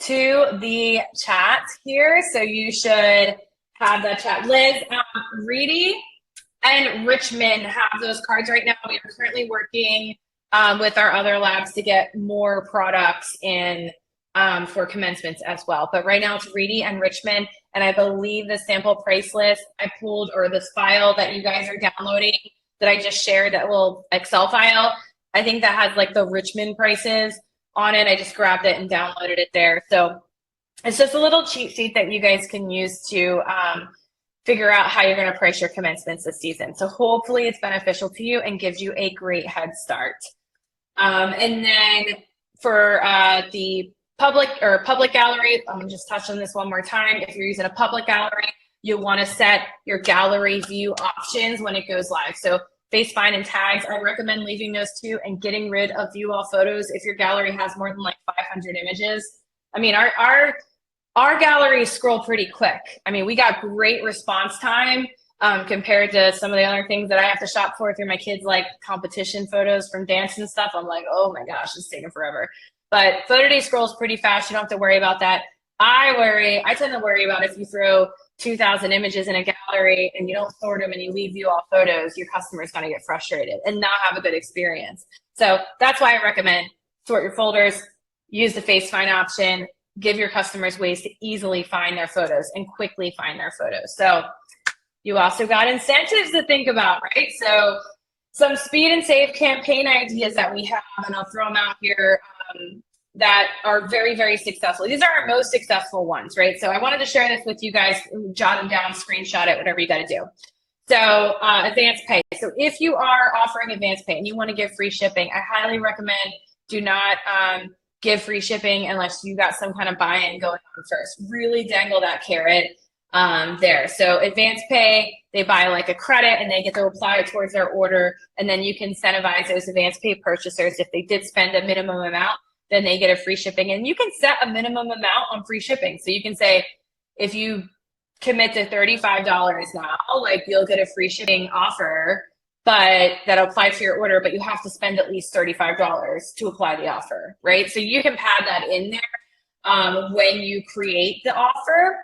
to the chat here. So you should have that chat. Liz, Reedy and Richmond have those cards right now. We are currently working with our other labs to get more products in for commencements as well. But right now it's Reedy and Richmond. And I believe the sample price list I pulled, or this file that you guys are downloading that I just shared, that little Excel file, I think that has like the Richmond prices on it. I just grabbed it and downloaded it there. So it's just a little cheat sheet that you guys can use to figure out how you're going to price your commencements this season. So hopefully it's beneficial to you and gives you a great head start. And then for the public gallery, I'm gonna just touch on this one more time. If you're using a public gallery, you'll want to set your gallery view options when it goes live. So face find and tags, I recommend leaving those two and getting rid of view all photos if your gallery has more than like 500 images. I mean, our galleries scroll pretty quick. I mean, we got great response time compared to some of the other things that I have to shop for through my kids, like competition photos from dance and stuff. I'm like, oh my gosh, it's taking forever. But PhotoDay scrolls pretty fast. You don't have to worry about that. I tend to worry about if you throw 2,000 images in a gallery and you don't sort them and you leave view all photos, your customer's going to get frustrated and not have a good experience. So that's why I recommend sort your folders, use the face find option, give your customers ways to easily find their photos and quickly find their photos. So you also got incentives to think about, right? So some speed and save campaign ideas that we have, and I'll throw them out here. that are very, very successful. These are our most successful ones, right? So I wanted to share this with you guys, jot them down, screenshot it, whatever you got to do. So advanced pay. So if you are offering advanced pay and you want to give free shipping, I highly recommend do not give free shipping unless you got some kind of buy-in going on first. Really dangle that carrot there. So advanced pay, they buy like a credit and they get to apply it towards their order. And then you can incentivize those advanced pay purchasers. If they did spend a minimum amount, then they get a free shipping. And you can set a minimum amount on free shipping. So you can say, if you commit to $35 now, like you'll get a free shipping offer, but that'll apply to your order, but you have to spend at least $35 to apply the offer, right? So you can pad that in there when you create the offer.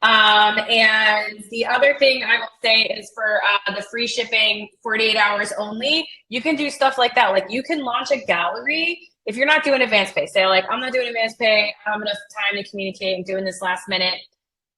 And the other thing I will say is for the free shipping 48 hours only, you can do stuff like that. Like you can launch a gallery if you're not doing advanced pay. Say like, I'm not doing advanced pay, I don't have enough time to communicate, I'm doing this last minute.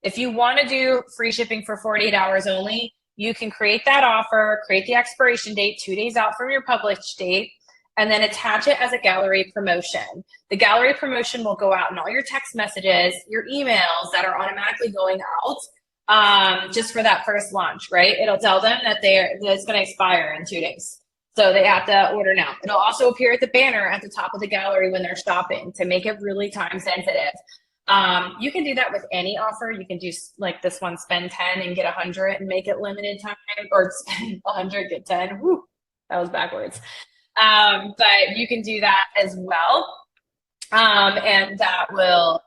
If you want to do free shipping for 48 hours only, you can create that offer, create the expiration date 2 days out from your published date, and then attach it as a gallery promotion. The gallery promotion will go out in all your text messages, your emails that are automatically going out just for that first launch, right? It'll tell them that it's going to expire in 2 days. So they have to order now. It'll also appear at the banner at the top of the gallery when they're shopping to make it really time sensitive. You can do that with any offer. You can do like this one, spend 10 and get 100 and make it limited time, or spend 100, get 10. Woo, that was backwards. But you can do that as well. And that will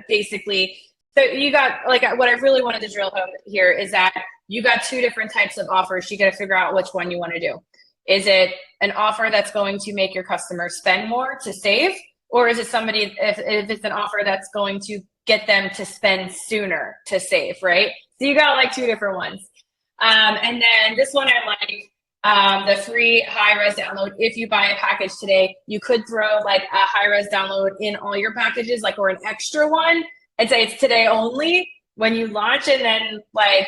basically, so you got, like what I really wanted to drill home here is that you got 2 different types of offers. You got to figure out which one you want to do. Is it an offer that's going to make your customer spend more to save? Or is it somebody, if it's an offer that's going to get them to spend sooner to save, right? So you got like 2 different ones. And then this one I like, the free high-res download. If you buy a package today, you could throw like a high-res download in all your packages, like, or an extra one, and say it's today only when you launch, and then like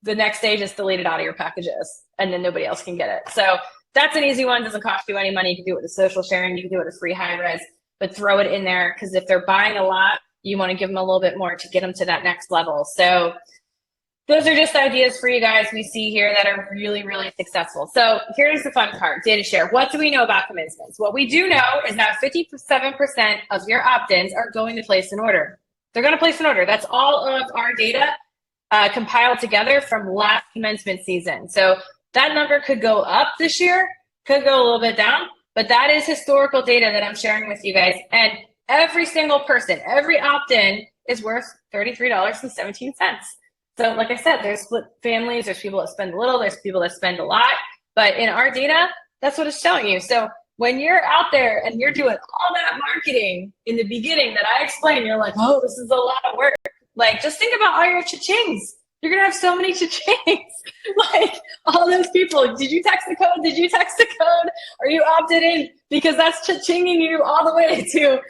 the next day just delete it out of your packages and then nobody else can get it. So that's an easy one. Doesn't cost you any money. You can do it with social sharing. You can do it with free high-res, but throw it in there because if they're buying a lot, you want to give them a little bit more to get them to that next level. So those are just ideas for you guys we see here that are really, really successful. So here's the fun part, data share. What do we know about commencements? What we do know is that 57% of your opt-ins are going to place an order. They're going to place an order. That's all of our data compiled together from last commencement season. So that number could go up this year, could go a little bit down, but that is historical data that I'm sharing with you guys. And every single person, every opt-in is worth $33.17. So like I said, there's split families, there's people that spend a little, there's people that spend a lot, but in our data, that's what it's showing you. So when you're out there and you're doing all that marketing in the beginning that I explained, you're like, oh, this is a lot of work. Like, just think about all your cha-chings. You're going to have so many cha-chings. Like, all those people, did you text the code? Did you text the code? Are you opted in? Because that's cha-chinging you all the way to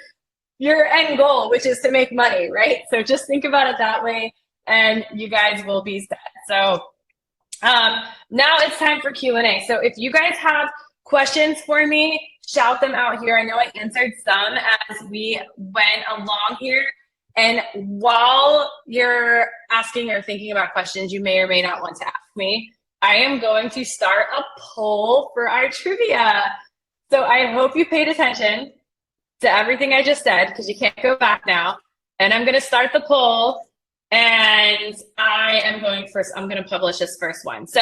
your end goal, which is to make money, right? So just think about it that way, and you guys will be set. So now it's time for Q&A. So if you guys have questions for me, shout them out here. I know I answered some as we went along here. And while you're asking or thinking about questions you may or may not want to ask me, I am going to start a poll for our trivia. So I hope you paid attention to everything I just said, because you can't go back now. And I'm going to start the poll, and I am going first. I'm going to publish this first one. So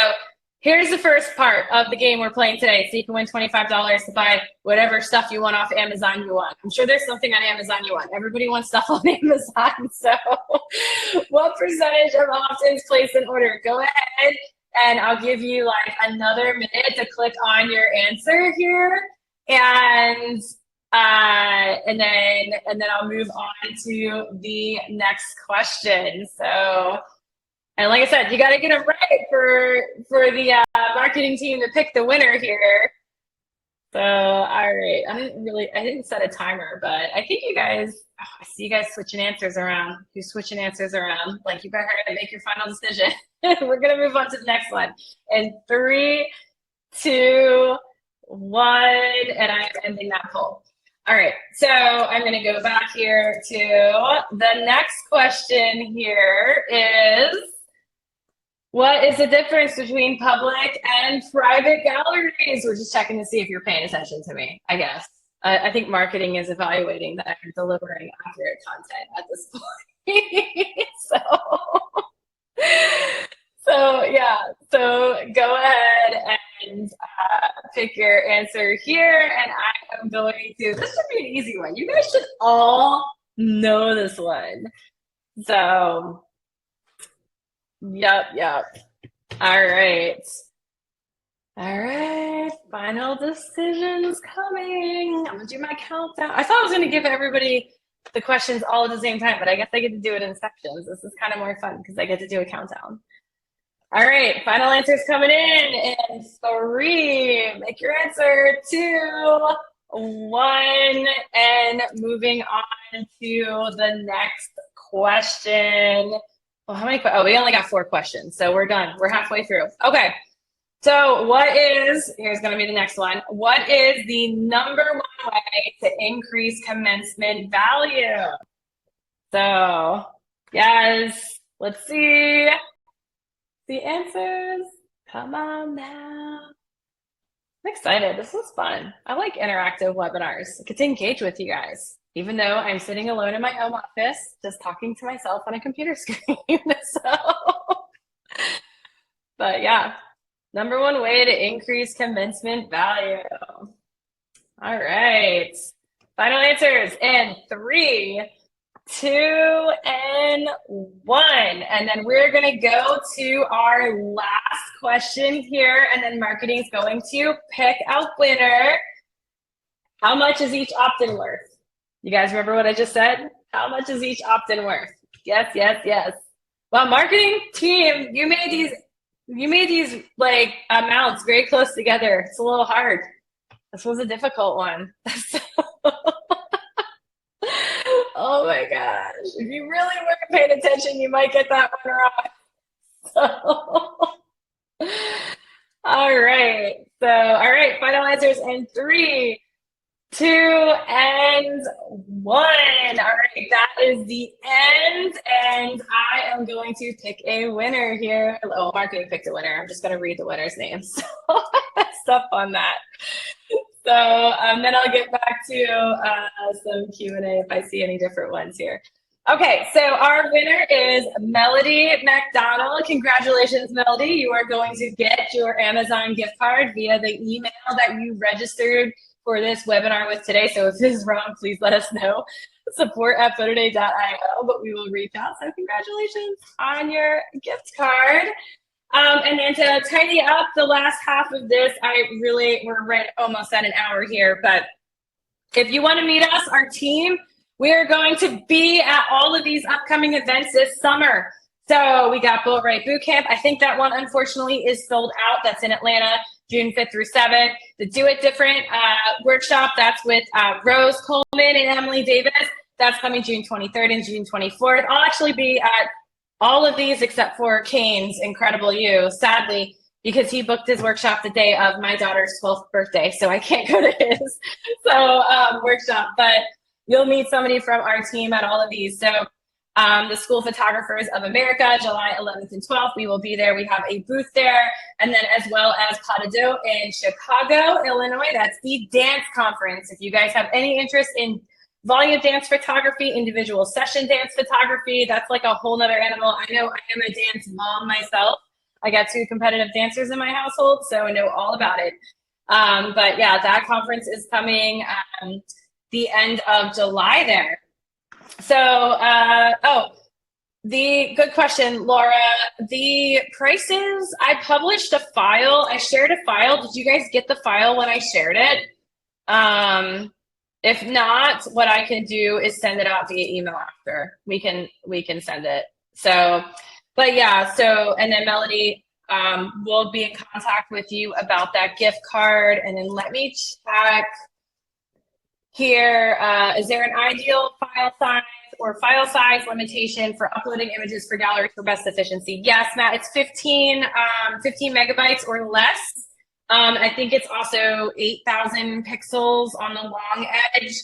here's the first part of the game we're playing today. So you can win $25 to buy whatever stuff you want off Amazon you want. I'm sure there's something on Amazon you want. Everybody wants stuff on Amazon. So what percentage of opt-ins place an order? Go ahead, and I'll give you like another minute to click on your answer here. And then I'll move on to the next question. So, and like I said, you got to get it right for the marketing team to pick the winner here. So, all right, I didn't set a timer, but I think you guys, I see you guys switching answers around. Who's switching answers around? Like, you better hurry to make your final decision. We're gonna move on to the next one. In 3, 2, 1, and I'm ending that poll. All right, so I'm going to go back here to the next question here is, what is the difference between public and private galleries? We're just checking to see if you're paying attention to me, I guess. I think marketing is evaluating that I'm delivering accurate content at this point. So yeah, so go ahead and pick your answer here, and I am going to, this should be an easy one. You guys should all know this one. So, yep. All right, final decisions coming. I'm gonna do my countdown. I thought I was gonna give everybody the questions all at the same time, but I guess I get to do it in sections. This is kind of more fun because I get to do a countdown. All right, final answers coming in 3, make your answer, 2, 1, and moving on to the next question. Well, how many? Oh, we only got 4 questions, so we're done. We're halfway through. Okay, so here's going to be the next one. What is the number 1 way to increase commencement value? So, yes, let's see the answers. Come on now. I'm excited. This was fun. I like interactive webinars. I get to engage with you guys, even though I'm sitting alone in my home office, just talking to myself on a computer screen. But yeah, number 1 way to increase commencement value. All right. Final answers in 3, 2, and 1. And then we're going to go to our last question here, and then marketing is going to pick a winner. How much is each opt-in worth? You guys remember what I just said? How much is each opt-in worth? Yes. Well, marketing team, you made these like amounts very close together. It's a little hard. This was a difficult one. Oh my gosh. If you really weren't paying attention, you might get that one wrong. All right. Final answers in 3, 2, and 1. All right, that is the end, and I am going to pick a winner here. Oh, marketing picked a winner. I'm just going to read the winner's name. So stuff on that. So then I'll get back to some Q&A if I see any different ones here. Okay, so our winner is Melody McDonald. Congratulations, Melody. You are going to get your Amazon gift card via the email that you registered for this webinar with today. So if this is wrong, please let us know. support@photoday.io, but we will reach out. So congratulations on your gift card. And then to tidy up the last half of this, we're right almost at an hour here, but if you want to meet us, our team, we are going to be at all of these upcoming events this summer. So we got Boat Right Boot Camp. I think that one, unfortunately, is sold out. That's in Atlanta, June 5th through 7th. The Do It Different workshop, that's with Rose Coleman and Emily Davis. That's coming June 23rd and June 24th. I'll actually be at all of these except for Kane's Incredible You, sadly, because he booked his workshop the day of my daughter's 12th birthday, so I can't go to his workshop. But you'll meet somebody from our team at all of these. So the School Photographers of America, July 11th and 12th, we will be there. We have a booth there. And then as well as PhotoDay in Chicago, Illinois. That's the dance conference. If you guys have any interest in volume dance photography, individual session dance photography, that's like a whole nother animal. I know I am a dance mom myself. I got 2 competitive dancers in my household, so I know all about it. But yeah, that conference is coming the end of July there. So, the good question, Laura. The prices, I published a file. I shared a file. Did you guys get the file when I shared it? If not, what I can do is send it out via email after. We can send it. So, but yeah, and then Melody will be in contact with you about that gift card. And then let me check here. Is there an ideal file size or file size limitation for uploading images for gallery for best efficiency? Yes, Matt, it's 15 megabytes or less. I think it's also 8,000 pixels on the long edge.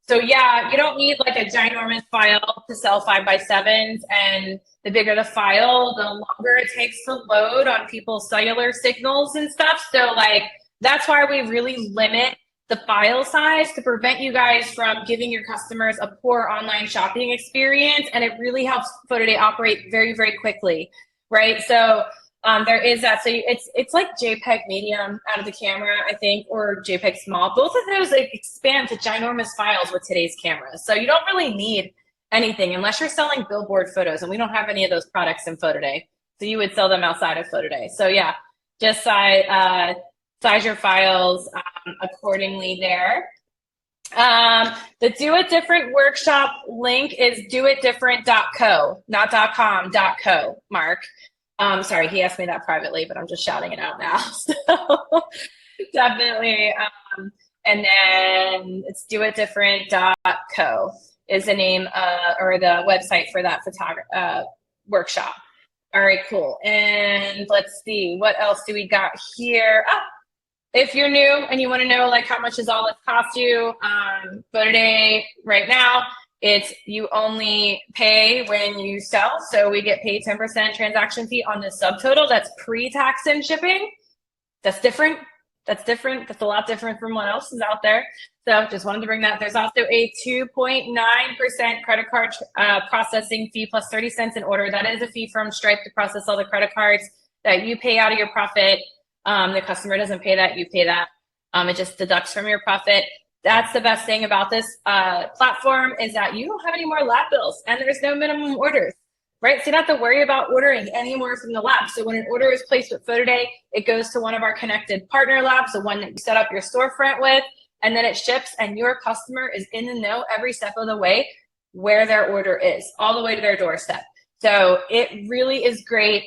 So yeah, you don't need like a ginormous file to sell 5x7s, and the bigger the file, the longer it takes to load on people's cellular signals and stuff. So like, that's why we really limit the file size to prevent you guys from giving your customers a poor online shopping experience. And it really helps PhotoDay operate very, very quickly, right? So there is that. So it's like JPEG medium out of the camera, I think, or JPEG small. Both of those like, expand to ginormous files with today's cameras. So you don't really need anything unless you're selling billboard photos, and we don't have any of those products in PhotoDay. So you would sell them outside of PhotoDay. So yeah, just size your files accordingly there. The Do It Different workshop link is doitdifferent.co, not .com, .co, Mark. Sorry, he asked me that privately, but I'm just shouting it out now. So definitely. And then it's doitdifferent.co is the name or the website for that workshop. All right, cool. And let's see, what else do we got here? Oh, if you're new and you want to know like how much does all this cost you, PhotoDay right now, it's you only pay when you sell. So we get paid 10% transaction fee on the subtotal. That's pre-tax and shipping. That's different. That's different. That's a lot different from what else is out there. So just wanted to bring that. There's also a 2.9% credit card processing fee plus 30 cents an order. That is a fee from Stripe to process all the credit cards that you pay out of your profit. The customer doesn't pay that, you pay that. It just deducts from your profit. That's the best thing about this platform is that you don't have any more lab bills and there's no minimum orders, right? So you don't have to worry about ordering anymore from the lab. So when an order is placed with PhotoDay, it goes to one of our connected partner labs, the one that you set up your storefront with, and then it ships and your customer is in the know every step of the way where their order is, all the way to their doorstep. So it really is great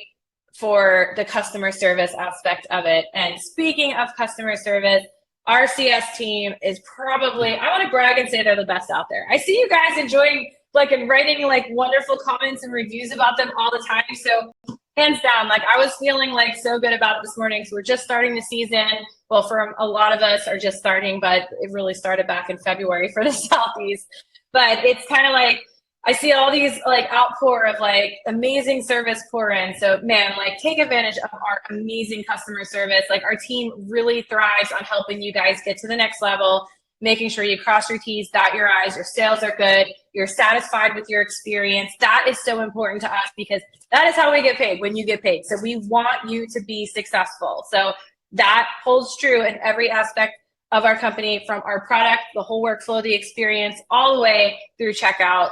for the customer service aspect of it. And speaking of customer service, our CS team is probably, I want to brag and say they're the best out there. I see you guys enjoying like and writing like wonderful comments and reviews about them all the time. So hands down, like I was feeling like so good about it this morning. So we're just starting the season. Well, for a lot of us are just starting, but it really started back in February for the Southeast. But it's kind of like, I see all these like outpour of like amazing service pour in. So man, like take advantage of our amazing customer service. Like our team really thrives on helping you guys get to the next level, making sure you cross your T's, dot your I's, your sales are good, you're satisfied with your experience. That is so important to us because that is how we get paid when you get paid. So we want you to be successful. So that holds true in every aspect of our company, from our product, the whole workflow, the experience, all the way through checkout.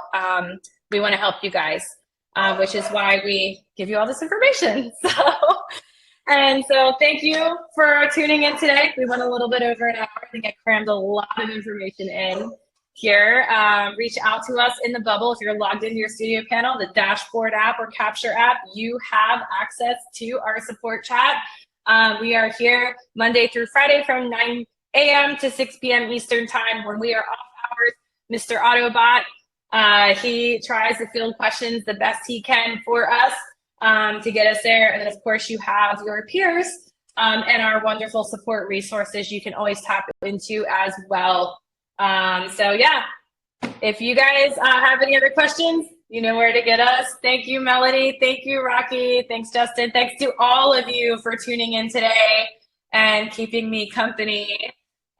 We want to help you guys, which is why we give you all this information. So thank you for tuning in today. We went a little bit over an hour. I think I crammed a lot of information in here. Reach out to us in the bubble. If you're logged into your studio panel, the dashboard app or capture app, you have access to our support chat. We are here Monday through Friday from 9 a.m. to 6 p.m. Eastern time. When we are off hours, Mr. Autobot, he tries to field questions the best he can for us to get us there. And then of course you have your peers and our wonderful support resources you can always tap into as well. So yeah, if you guys have any other questions, you know where to get us. Thank you, Melody. Thank you, Rocky. Thanks, Justin. Thanks to all of you for tuning in today and keeping me company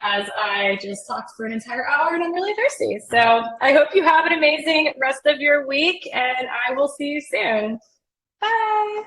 as I just talked for an entire hour and I'm really thirsty. So I hope you have an amazing rest of your week and I will see you soon. Bye.